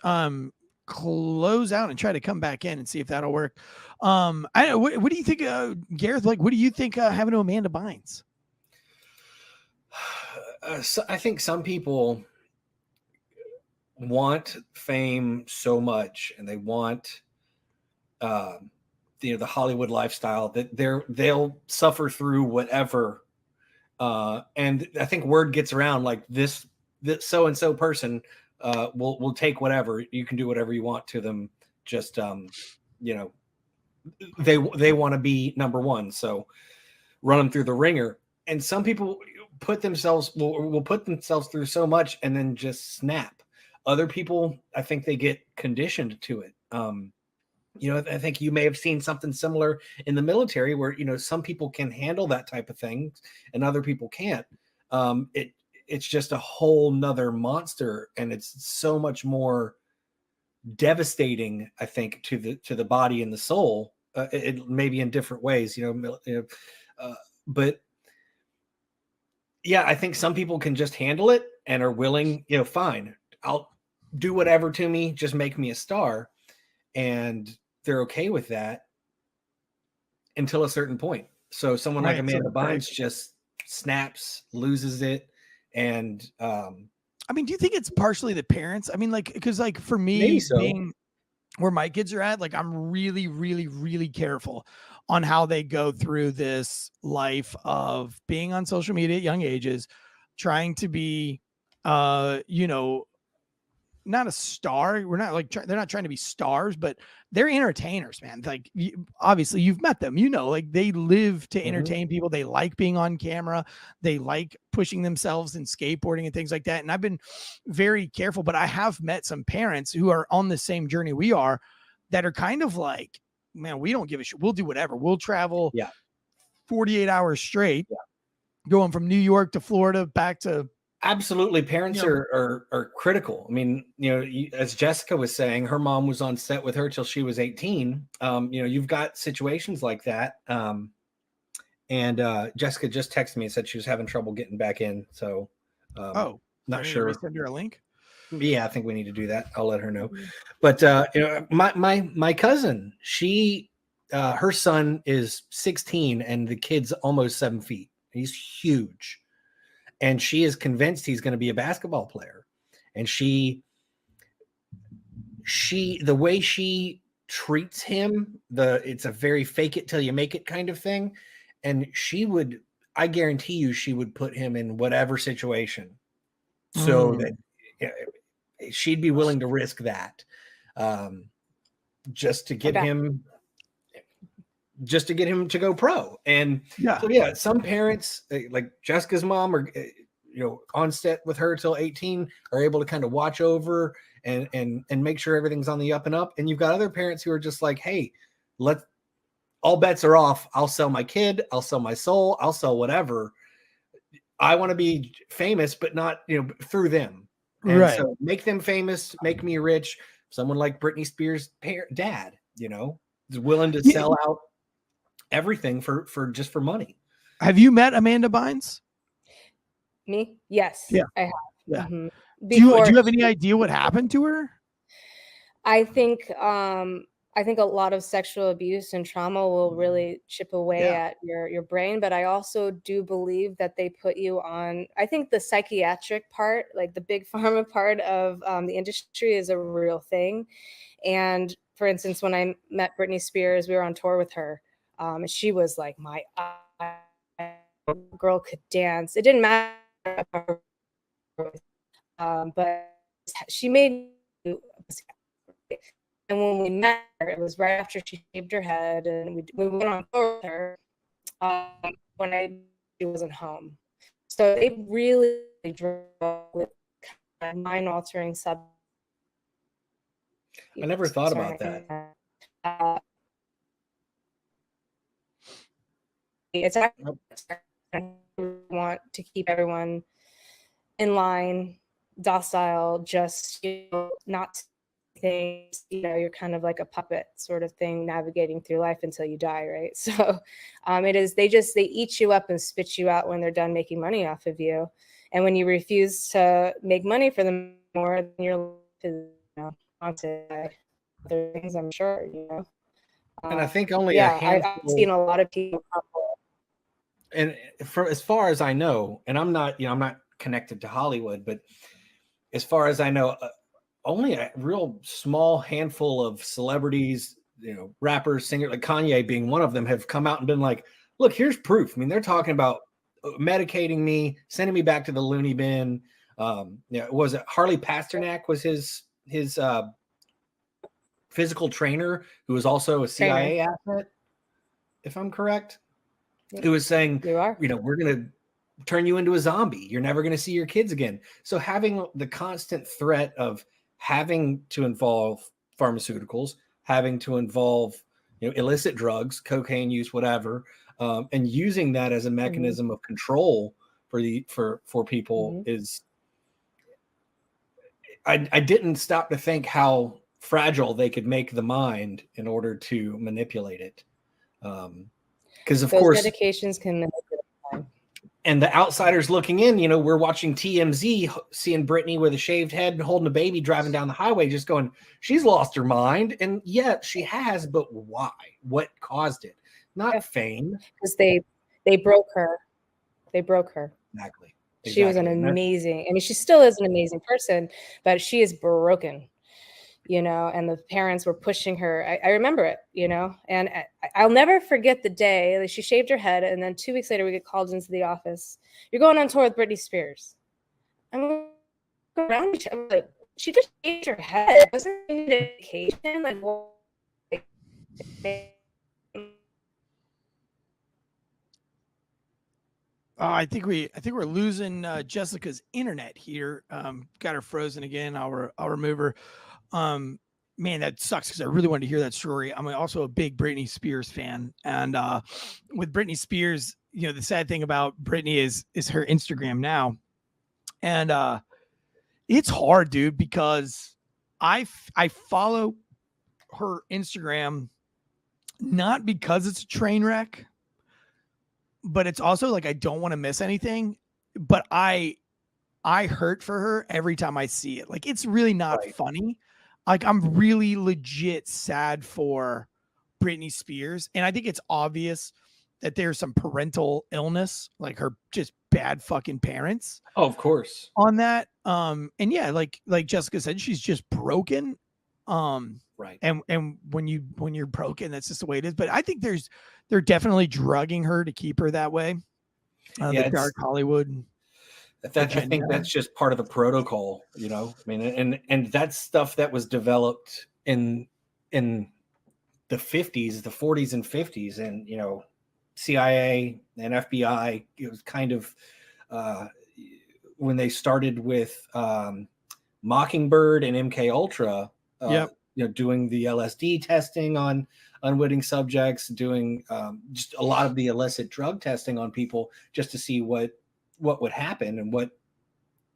close out and try to come back in and see if that'll work. What do you think, Gareth? Like, what do you think having to Amanda Bynes? So I think some people want fame so much, and they want the Hollywood lifestyle, that they'll suffer through whatever. And I think word gets around like this so and so person will take whatever. You can do whatever you want to them. Just they want to be number one, so run them through the ringer. And some people will put themselves through so much and then just snap. Other people, I think they get conditioned to it. I think you may have seen something similar in the military where, some people can handle that type of thing and other people can't. It's just a whole nother monster, and it's so much more devastating, I think, to the body and the soul. It maybe in different ways, but yeah, I think some people can just handle it and are willing, fine, I'll do whatever to me, just make me a star. And they're okay with that until a certain point. So someone like Amanda Bynes just snaps, loses it. And I mean, do you think it's partially the parents? I mean, like, because like for me, maybe so. being where my kids are at, like I'm really careful on how they go through this life of being on social media at young ages, trying to be not a star. We're not like they're not trying to be stars, but they're entertainers, man. Like obviously you've met them, like they live to entertain people. They like being on camera. They like pushing themselves and skateboarding and things like that. And I've been very careful, but I have met some parents who are on the same journey we are that are kind of like, man, we don't give a shit. We'll do whatever. We'll travel 48 hours straight, going from New York to Florida, back to Absolutely. Parents You know, are critical. I mean, as Jessica was saying, her mom was on set with her till she was 18. You've got situations like that. And Jessica just texted me and said she was having trouble getting back in. So do not I need to sure. resend her a link? Yeah, I think we need to do that. I'll let her know. Mhm. But my cousin, her son is 16 and the kid's almost 7 feet. He's huge. And she is convinced he's going to be a basketball player. And the way she treats him, it's a very fake it till you make it kind of thing. And I guarantee you, she would put him in whatever situation so that she'd be willing to risk that, just to get him to go pro. And so some parents, like Jessica's mom, are on set with her till 18, are able to kind of watch over and make sure everything's on the up and up. And you've got other parents who are just like, hey, all bets are off. I'll sell my kid, I'll sell my soul, I'll sell whatever. I want to be famous, but not through them. And so make them famous, make me rich. Someone like Britney Spears' dad, is willing to sell out everything for money. Have you met Amanda Bynes? Me? Yes. Yeah. I have. Yeah. Mm-hmm. Do you have any idea what happened to her? I think a lot of sexual abuse and trauma will really chip away at your brain. But I also do believe that they put you on, I think the psychiatric part, like the big pharma part of the industry, is a real thing. And for instance, when I met Britney Spears, we were on tour with her. She was like, my girl could dance. It didn't matter. But she made me. And when we met her, it was right after she shaved her head, and we went on tour with her when she wasn't home. So they really drove with kind of mind-altering sub. I never thought about that. It's actually want to keep everyone in line, docile, just not things, you're kind of like a puppet sort of thing navigating through life until you die, right? So it is, they eat you up and spit you out when they're done making money off of you. And when you refuse to make money for them more, then your life is haunted by other things, I'm sure, And I think only a handful. I've seen a lot of people crumble. And as far as I know, and I'm not connected to Hollywood, but as far as I know, only a real small handful of celebrities, rappers, singers, like Kanye being one of them, have come out and been like, look, here's proof. I mean, they're talking about medicating me, sending me back to the loony bin. Was it Harley Pasternak was his physical trainer, who was also a CIA asset, if I'm correct, who was saying, we're going to turn you into a zombie. You're never going to see your kids again. So having the constant threat of having to involve pharmaceuticals, having to involve illicit drugs, cocaine use, whatever, and using that as a mechanism of control for people is. I didn't stop to think how fragile they could make the mind in order to manipulate it, because of course medications can manipulate. And the outsiders looking in, we're watching TMZ, seeing Britney with a shaved head and holding a baby driving down the highway, just going, she's lost her mind. And yet she has, but why? What caused it? Not fame. Because they broke her. They broke her. Exactly. She was an amazing, she still is an amazing person, but she is broken, and the parents were pushing her. I remember it, and I'll never forget the day she shaved her head. And then 2 weeks later, we get called into the office. You're going on tour with Britney Spears. I'm around each other, like, she just shaved her head. Wasn't it a vacation? Like, what? I think we're losing Jessica's internet here. Got her frozen again. I'll remove her. Man, that sucks because I really wanted to hear that story. I'm also a big Britney Spears fan, and with Britney Spears, the sad thing about Britney is her Instagram now. And it's hard, dude, because I follow her Instagram not because it's a train wreck, but it's also like I don't want to miss anything. But I hurt for her every time I see it. Like, it's really not funny. Like, I'm really legit sad for Britney Spears. And I think it's obvious that there's some parental illness, like her just bad fucking parents. Oh, of course. On that. And yeah, like Jessica said, she's just broken. Right. And when you're broken, that's just the way it is. But I think they're definitely drugging her to keep her that way. The dark Hollywood. I think that's just part of the protocol, you know. I mean, and that's stuff that was developed in the 50s, the 40s and 50s, and you know, CIA and FBI. It was kind of when they started with Mockingbird and MK Ultra. You know, doing the LSD testing on unwitting subjects, doing just a lot of the illicit drug testing on people, just to see what would happen and what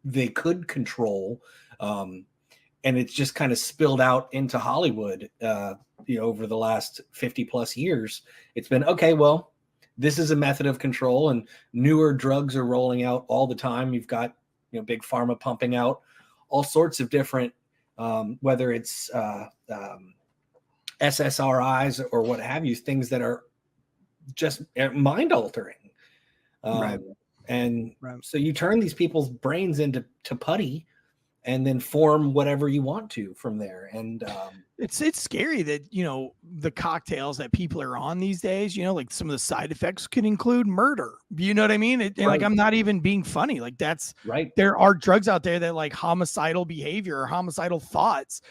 they could control. And it's just kind of spilled out into Hollywood, you know, over the last 50 plus years. It's been, okay, well, this is a method of control, and newer drugs are rolling out all the time. You've got, you know, big pharma pumping out all sorts of different, whether it's SSRIs or what have you, things that are just mind altering. And so you turn these people's brains into putty and then form whatever you want to from there. And it's scary that, you know, the cocktails that people are on these days, you know, like some of the side effects could include murder. You know what I mean? And like, I'm not even being funny. Like, that's right. There are drugs out there that like homicidal behavior or homicidal thoughts,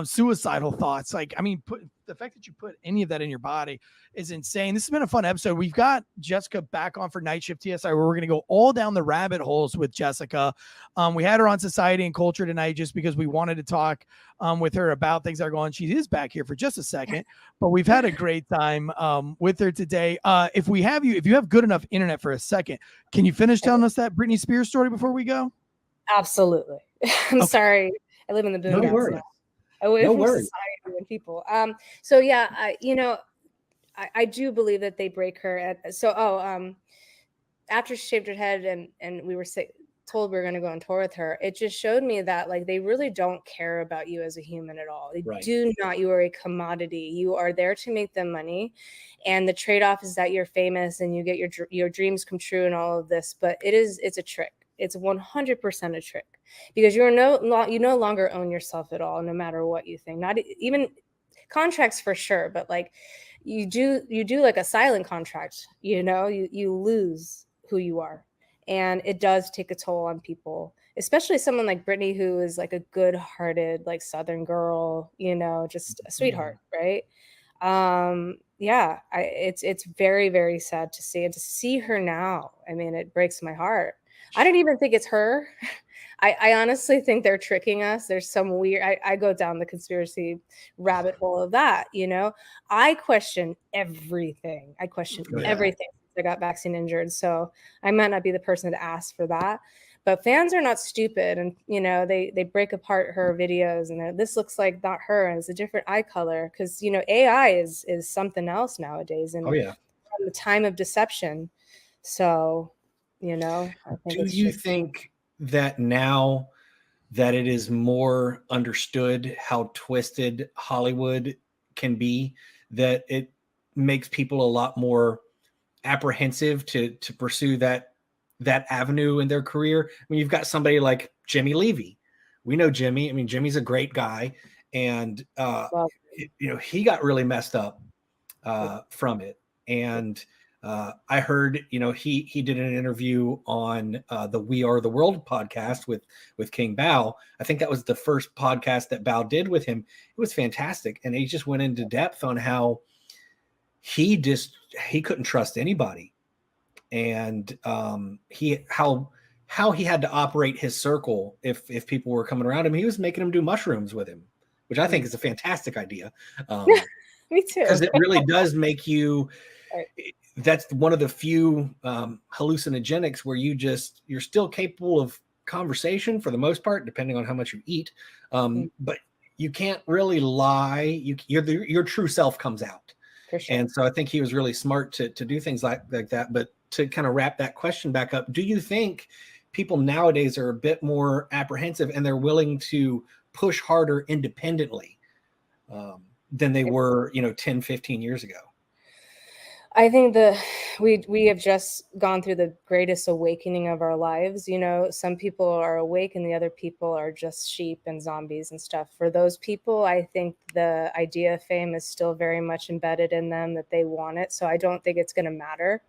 suicidal thoughts. Like, I mean, the fact that you put any of that in your body is insane. This has been a fun episode. We've got Jessica back on for Night Shift TSI, where we're going to go all down the rabbit holes with Jessica. We had her on Society and Culture tonight just because we wanted to talk with her about things that are going on. She is back here for just a second, but we've had a great time with her today. If you have good enough internet for a second, can you finish telling us that Britney Spears story before we go? Absolutely. I'm sorry. I live in the boondocks. No worries. Away from society and people. So yeah, I do believe that they break her. After she shaved her head and we were told we were going to go on tour with her, it just showed me that like they really don't care about you as a human at all. They do not. You are a commodity. You are there to make them money, and the trade-off is that you're famous and you get your dreams come true and all of this. But it's a trick. It's 100% a trick, because you no longer own yourself at all, no matter what you think. Not even contracts for sure, but like you do like a silent contract. You know, you lose who you are, and it does take a toll on people, especially someone like Britney, who is like a good-hearted like Southern girl. You know, just a sweetheart, right? It's very, very sad to see, and to see her now. I mean, it breaks my heart. I don't even think it's her. I honestly think they're tricking us. There's some weird, I go down the conspiracy rabbit hole of that, you know. I question everything. Everything since I got vaccine injured. So I might not be the person to ask for that. But fans are not stupid. And, you know, they break apart her videos and this looks like not her. And it's a different eye color. Because, you know, AI is something else nowadays. And the time of deception. So, you know, do you think that now that it is more understood how twisted Hollywood can be, that it makes people a lot more apprehensive to pursue that avenue in their career? I mean, you've got somebody like Jimmy Levy. We know Jimmy. I mean, Jimmy's a great guy, and you know, he got really messed up from it. And I heard, you know, he did an interview on the We Are the World podcast with King Bao. I think that was the first podcast that Bao did with him. It was fantastic, and he just went into depth on how he couldn't trust anybody, and how he had to operate his circle if people were coming around him. He was making them do mushrooms with him, which I think is a fantastic idea. Me too, because it really does make you. That's one of the few hallucinogenics where you're still capable of conversation for the most part, depending on how much you eat. But you can't really lie. Your true self comes out. For sure. And so I think he was really smart to do things like that. But to kind of wrap that question back up, do you think people nowadays are a bit more apprehensive and they're willing to push harder independently than they were, 10, 15 years ago? I think we have just gone through the greatest awakening of our lives. Some people are awake and the other people are just sheep and zombies and stuff. For those people, I think the idea of fame is still very much embedded in them, that they want it. So I don't think it's going to matter.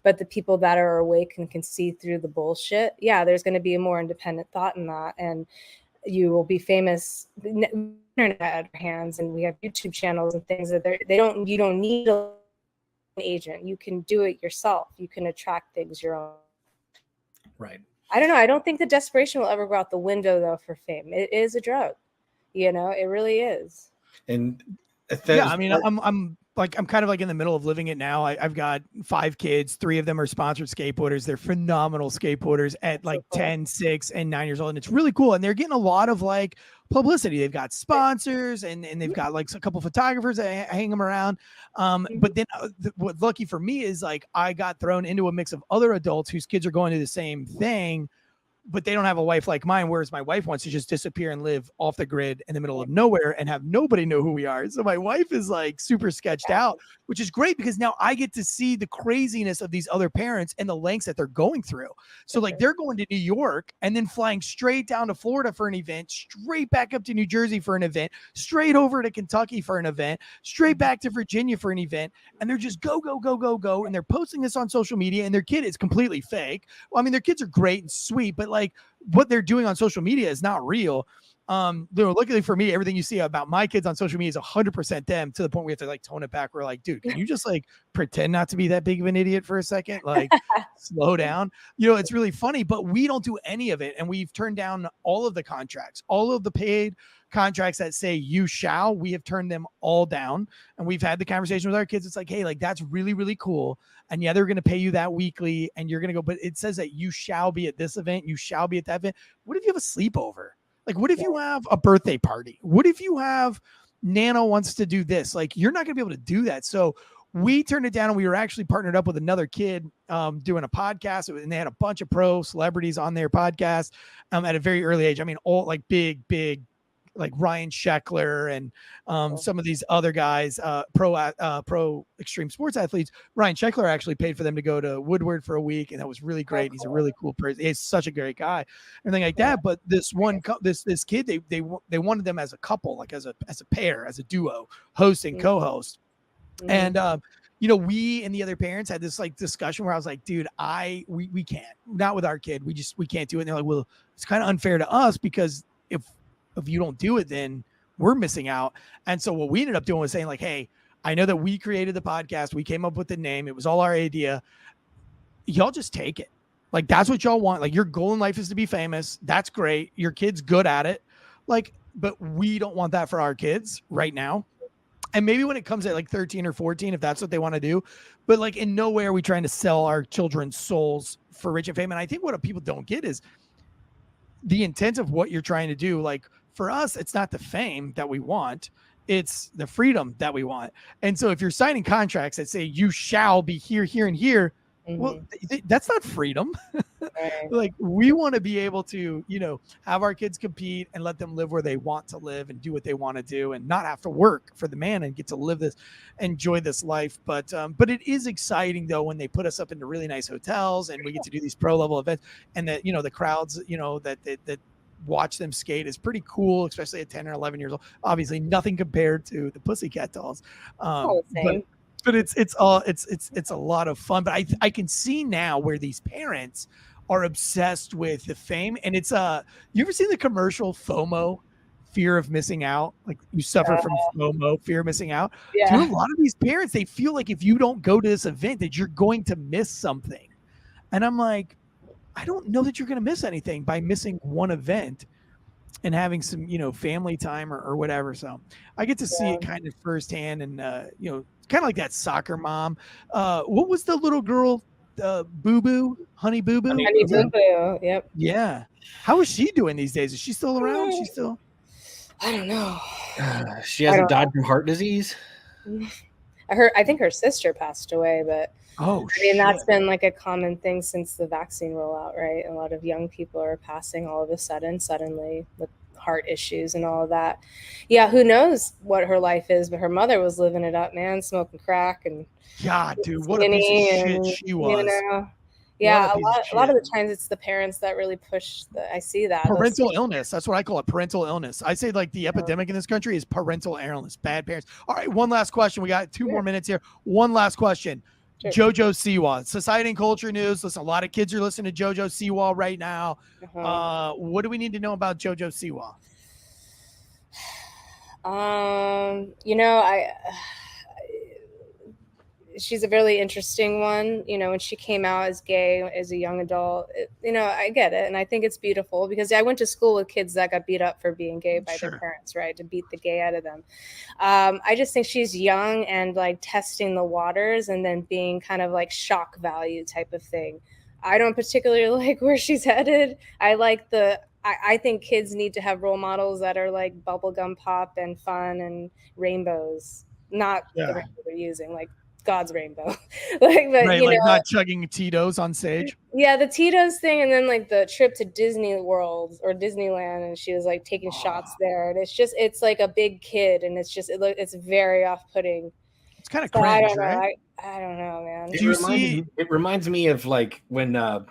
But the people that are awake and can see through the bullshit, yeah, there's going to be a more independent thought in that. And you will be famous. Internet at your hands, and we have YouTube channels and things that you don't need a agent. You can do it yourself. You can attract things your own. Right. I don't know. I don't think the desperation will ever go out the window though for fame. It is a drug. It really is. And yeah, I mean, I'm kind of like in the middle of living it now. I've got 5 kids. 3 of them are sponsored skateboarders. They're phenomenal skateboarders at like 10, 6, and 9 years old. And it's really cool. And they're getting a lot of like publicity. They've got sponsors and they've got like a couple photographers that hang them around. But then what's lucky for me is like I got thrown into a mix of other adults whose kids are going to the same thing, but they don't have a wife like mine, whereas my wife wants to just disappear and live off the grid in the middle of nowhere and have nobody know who we are. So my wife is like super sketched out, which is great because now I get to see the craziness of these other parents and the lengths that they're going through. So like they're going to New York and then flying straight down to Florida for an event, straight back up to New Jersey for an event, straight over to Kentucky for an event, straight back to Virginia for an event. And they're just go. And they're posting this on social media and their kid is completely fake. Well, I mean, their kids are great and sweet, but like what they're doing on social media is not real. Luckily for me, everything you see about my kids on social media is 100% them, to the point we have to like tone it back. We're like, dude, can you just like pretend not to be that big of an idiot for a second? Like slow down. It's really funny, but we don't do any of it. And we've turned down all of the contracts, all of the paid contracts that say you shall. We have turned them all down. And we've had the conversation with our kids. It's like, hey, like that's really, really cool. And yeah, they're going to pay you that weekly and you're going to go, but it says that you shall be at this event. You shall be at that event. What if you have a sleepover? Like, what if you have a birthday party? What if you have Nana wants to do this? Like, you're not going to be able to do that. So we turned it down and we were actually partnered up with another kid doing a podcast. And they had a bunch of pro celebrities on their podcast at a very early age. I mean, all like big, like Ryan Sheckler and some of these other guys, pro extreme sports athletes. Ryan Sheckler actually paid for them to go to Woodward for a week, and that was really great. He's a really cool person. He's such a great guy, everything like that. But this this kid, they wanted them as a couple, like as a pair, as a duo, host and co-host. And we and the other parents had this like discussion where I was like, dude, we can't, not with our kid. We can't do it. And they're like, well, it's kind of unfair to us because if you don't do it, then we're missing out. And so what we ended up doing was saying like, hey, I know that we created the podcast. We came up with the name. It was all our idea. Y'all just take it. Like, that's what y'all want. Like, your goal in life is to be famous. That's great. Your kid's good at it. Like, but we don't want that for our kids right now. And maybe when it comes at like 13 or 14, if that's what they want to do, but like in no way are we trying to sell our children's souls for rich and fame. And I think what people don't get is the intent of what you're trying to do. Like, for us, it's not the fame that we want. It's the freedom that we want. And so if you're signing contracts that say you shall be here, here, and here, well, that's not freedom. Like, we want to be able to, have our kids compete and let them live where they want to live and do what they want to do and not have to work for the man and get to live this, enjoy this life. But it is exciting though, when they put us up into really nice hotels and we get to do these pro level events, and that, the crowds, that watch them skate is pretty cool, especially at 10 or 11 years old. Obviously nothing compared to the Pussycat Dolls. But it's a lot of fun. But I can see now where these parents are obsessed with the fame. And it's you ever seen the commercial FOMO, fear of missing out? Like, you suffer from FOMO, fear of missing out. Yeah. Dude, a lot of these parents, they feel like if you don't go to this event that you're going to miss something. And I'm like, I don't know that you're going to miss anything by missing one event and having some, family time or whatever. So I get to see it kind of firsthand, and, kind of like that soccer mom. What was the little girl Boo Boo, Honey Boo Boo. Honey Boo Boo. Yep. Yeah. How is she doing these days? Is she still around? She's still. I don't know. She hasn't died from heart disease. I think her sister passed away, but Oh, I mean, that's been like a common thing since the vaccine rollout, right? A lot of young people are passing all of a suddenly with heart issues and all of that. Yeah, who knows what her life is, but her mother was living it up, man, smoking crack and God, dude, what a piece of shit she was. You know, yeah, a lot of the times it's the parents that really push I see that. Parental illness. That's what I call it. Parental illness. I say like the epidemic in this country is parental illness. Bad parents. All right. One last question. We got 2 more minutes here. One last question. Sure. JoJo Siwa, Society and Culture News. Listen, a lot of kids are listening to JoJo Siwa right now. What do we need to know about JoJo Siwa? You know, she's a really interesting one. You know, when she came out as gay as a young adult, you know, I get it. And I think it's beautiful because I went to school with kids that got beat up for being gay by their parents, right? To beat the gay out of them. I just think she's young and like testing the waters and then being kind of like shock value type of thing. I don't particularly like where she's headed. I think kids need to have role models that are like bubblegum pop and fun and rainbows, not the rainbow they're using, like God's rainbow. Like not chugging Tito's on stage. Yeah, the Tito's thing, and then like the trip to Disney World or Disneyland, and she was like taking shots there, and it's like a big kid, and it's very off-putting. It's kind of cringe, right? I don't know, man. It reminds me of like when an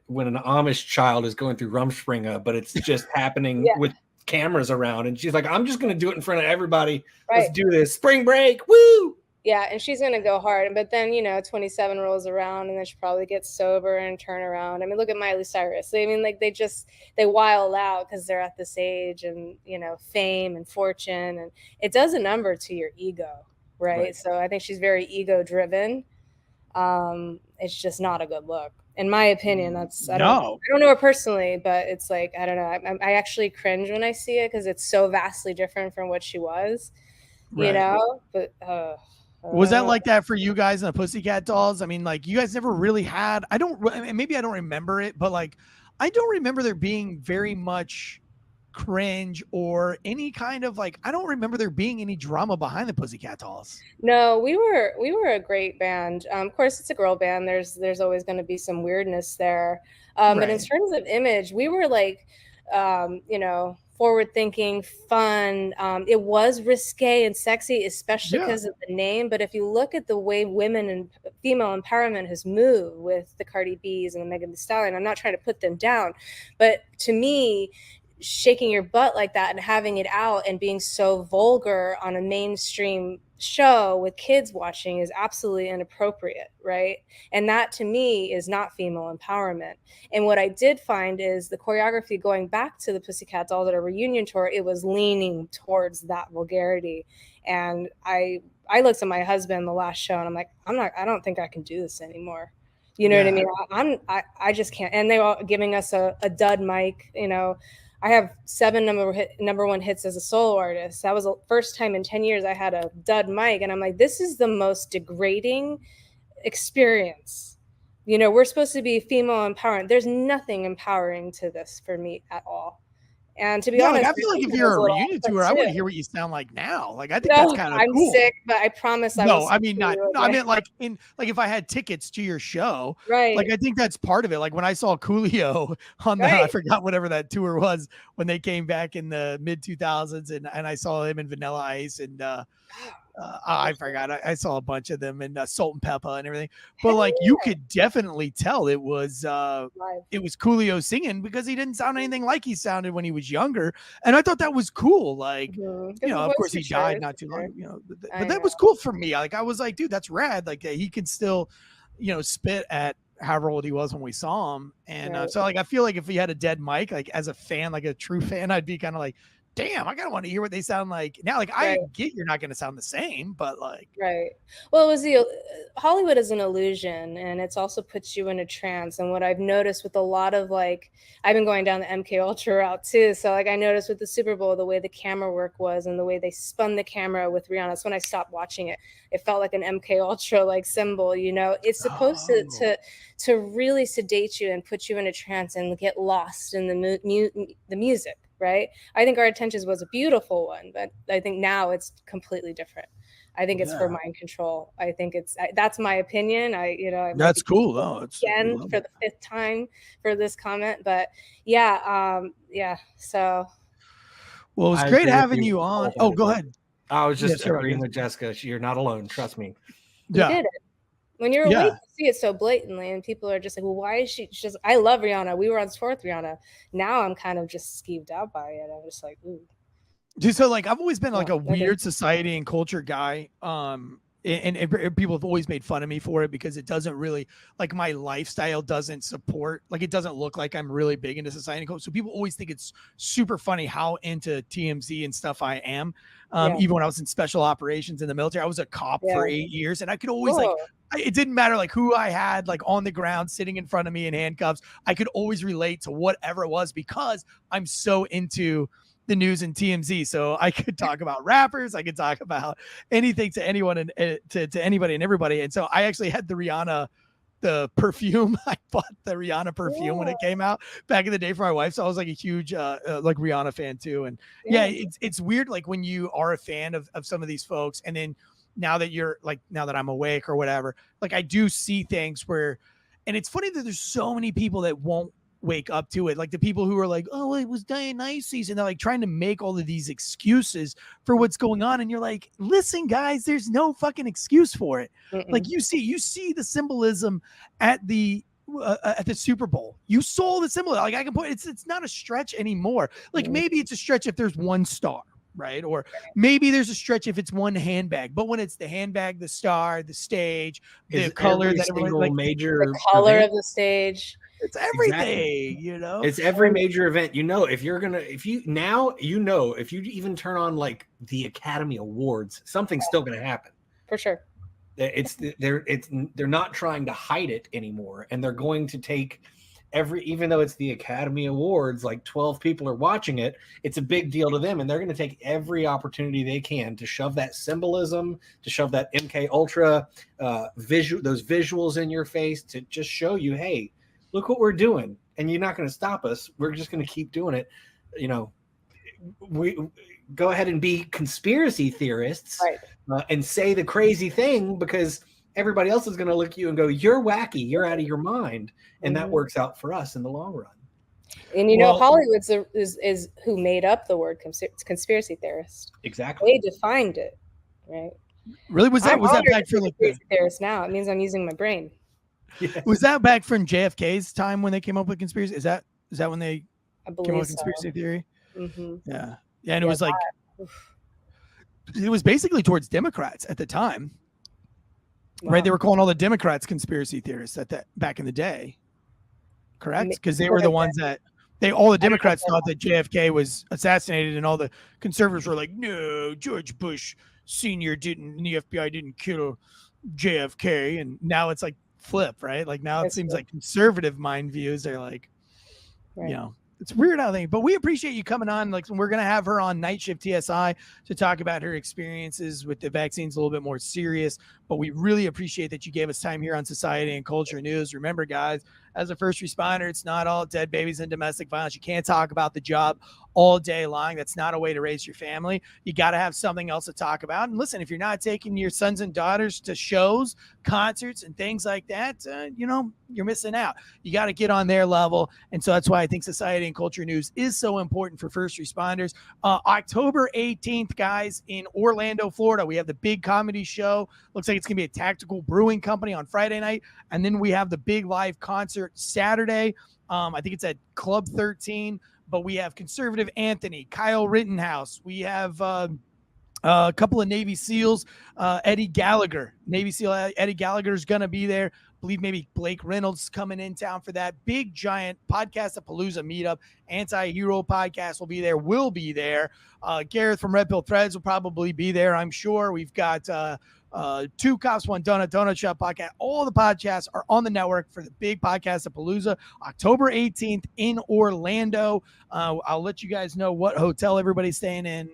Amish child is going through Rumspringa, but it's just happening with cameras around, and she's like, "I'm just going to do it in front of everybody. Right. Let's do this. Spring break, woo!" Yeah, and she's going to go hard. But then, 27 rolls around, and then she probably gets sober and turn around. I mean, look at Miley Cyrus. I mean, like, they wild out because they're at this age and, fame and fortune. And it does a number to your ego, right? So I think she's very ego-driven. It's just not a good look. In my opinion, I don't know her personally, but it's like, I don't know. I actually cringe when I see it because it's so vastly different from what she was, but was that like that for you guys in the Pussycat Dolls? I mean, like you guys never really had, maybe I don't remember it, but like, I don't remember there being very much cringe or any kind of like, I don't remember there being any drama behind the Pussycat Dolls. No, we were a great band. Of course it's a girl band. There's always going to be some weirdness there. But in terms of image, we were like, forward thinking, fun. It was risque and sexy, especially because of the name. But if you look at the way women and female empowerment has moved with the Cardi B's and the Megan Thee Stallion, I'm not trying to put them down, but to me, shaking your butt like that and having it out and being so vulgar on a mainstream show with kids watching is absolutely inappropriate, right? And that to me is not female empowerment. And what I did find is the choreography going back to the Pussycat Dolls at a reunion tour, it was leaning towards that vulgarity. And I looked at my husband the last show and I'm like, I don't think I can do this anymore. You know what I mean? I just can't. And they were all giving us a dud mic, I have 7 number one hits as a solo artist. That was the first time in 10 years I had a dud mic. And I'm like, this is the most degrading experience. We're supposed to be female empowerment. There's nothing empowering to this for me at all. And to be honest, I feel like if you're a reunion tour, I want to hear what you sound like now. Like I think that's kind of cool. I'm sick, but I promise I I mean not. No, I meant like if I had tickets to your show, right? Like I think that's part of it. Like when I saw Coolio on the, I forgot whatever that tour was when they came back in the mid 2000s, and I saw him in Vanilla Ice and I forgot. I saw a bunch of them and Salt and Pepper and everything. But like you could definitely tell it was Coolio singing because he didn't sound anything like he sounded when he was younger. And I thought that was cool. Like, of course he died not too long, but that was cool for me. Like I was like, dude, that's rad. Like he could still, spit at however old he was when we saw him. And so like I feel like if he had a dead mic, like as a fan, like a true fan, I'd be kind of like, damn, I kind of want to hear what they sound like now. Like, I get you're not going to sound the same, but like, right. Well, it was Hollywood is an illusion, and it's also puts you in a trance. And what I've noticed with a lot of like, I've been going down the MK Ultra route too. So like, I noticed with the Super Bowl, the way the camera work was, and the way they spun the camera with Rihanna. That's when I stopped watching it. It felt like an MK Ultra like symbol. You know, it's supposed to really sedate you and put you in a trance and get lost in the music. Right. I think Our Intentions was a beautiful one, but I think now it's completely different. I think it's for mind control. I think that's my opinion. That's cool though. Again, for the 5th time for this comment, but yeah. So. Well, it was great having you on. Oh, go ahead. I was just agreeing with Jessica. You're not alone. Trust me. You did it. When you're awake, you see it so blatantly, and people are just like, well, why is she just, I love Rihanna. We were on tour with Rihanna. Now I'm kind of just skeeved out by it. I'm just like, ooh. Dude, so like, I've always been like a weird society and culture guy. And people have always made fun of me for it because it doesn't really, like, my lifestyle doesn't support, like, it doesn't look like I'm really big into society and culture. So people always think it's super funny how into TMZ and stuff I am. Even when I was in special operations in the military, I was a cop for 8 years, and I could always it didn't matter like who I had like on the ground sitting in front of me in handcuffs. I could always relate to whatever it was because I'm so into the news and TMZ. So I could talk about rappers. I could talk about anything to anyone and to anybody and everybody. And so I actually had the perfume. I bought the Rihanna perfume when it came out back in the day for my wife. So I was like a huge like Rihanna fan too. And it's weird. Like when you are a fan of some of these folks, and then now that I'm awake or whatever, like I do see things where, and it's funny that there's so many people that won't wake up to it. Like the people who are like, oh, it was Dionysus, and they're like trying to make all of these excuses for what's going on. And you're like, listen, guys, there's no fucking excuse for it. Like you see the symbolism at the Super Bowl. You saw the symbol. Like I can put it's not a stretch anymore. Like maybe it's a stretch if there's one star, right? Or maybe there's a stretch if it's one handbag. But when it's the handbag, the star, the stage, the color that everyone like, the color of the stage. It's everything, you know. It's every major event. You know, if you even turn on like the Academy Awards, something's still gonna happen. For sure. They're not trying to hide it anymore, and they're going to take even though it's the Academy Awards, like 12 people are watching it, it's a big deal to them, and they're going to take every opportunity they can to shove that symbolism, to shove that MK Ultra those visuals in your face, to just show you, hey, look what we're doing, and you're not going to stop us. We're just going to keep doing it. You know, we go ahead and be conspiracy theorists, and say the crazy thing, because everybody else is going to look at you and go, you're wacky, you're out of your mind. And that works out for us in the long run. And you know, Hollywood is who made up the word conspiracy theorist. Exactly. They defined it, right? Really? Was that back from like conspiracy theorist now? It means I'm using my brain. Yeah. Was that back from JFK's time when they came up with conspiracy? Is that when they came up with conspiracy theory? Yeah. And it was like, it was basically towards Democrats at the time, right? They were calling all the Democrats conspiracy theorists back in the day, correct? Because they were the ones that all the Democrats thought that JFK was assassinated, and all the conservatives were like, no, George Bush Sr. and the FBI didn't kill JFK. And now it's like flip, right? Like now it seems like conservative mind views are like, you know, it's weird how they, but we appreciate you coming on. Like we're going to have her on Night Shift TSI to talk about her experiences with the vaccines a little bit more serious, but we really appreciate that you gave us time here on Society and Culture News. Remember guys, as a first responder, it's not all dead babies and domestic violence. You can't talk about the job all day long. That's not a way to raise your family. You got to have something else to talk about. And listen, if you're not taking your sons and daughters to shows, concerts, and things like that, you know, you're missing out. You got to get on their level. And so that's why I think Society and Culture News is so important for first responders. October 18th, guys, in Orlando, Florida, we have the big comedy show. Looks like it's going to be a Tactical Brewing Company on Friday night. And then we have the big live concert Saturday. I think it's at Club 13. But we have Conservative Anthony, Kyle Rittenhouse. We have A couple of Navy SEALs, Eddie Gallagher, Navy SEAL Eddie Gallagher is going to be there. I believe maybe Blake Reynolds coming in town for that big giant Podcast-a-Palooza meetup. Anti-Hero Podcast will be there. Will be there. Gareth from Red Pill Threads will probably be there, I'm sure. We've got Two Cops, One Donut Shop podcast. All the podcasts are on the network for the big Podcast-a-Palooza, October 18th in Orlando. I'll let you guys know what hotel everybody's staying in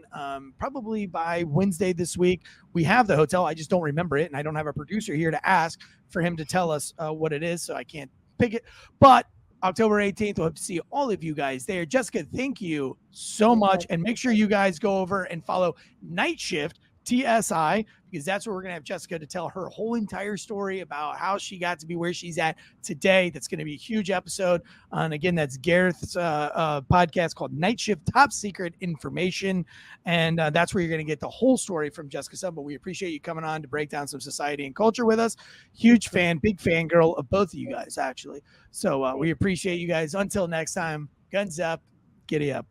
probably by Wednesday this week. We have the hotel. I just don't remember it, and I don't have a producer here to ask for him to tell us what it is, so I can't pick it. But October 18th, we'll have to see all of you guys there. Jessica, thank you so much, and make sure you guys go over and follow Night Shift, TSI, because that's where we're going to have Jessica to tell her whole entire story about how she got to be where she's at today. That's going to be a huge episode. And again, that's Gareth's podcast called Night Shift Top Secret Information. And that's where you're going to get the whole story from Jessica Sutta. But we appreciate you coming on to break down some society and culture with us. Huge fan, big fangirl of both of you guys, actually. So we appreciate you guys. Until next time, guns up, giddy up.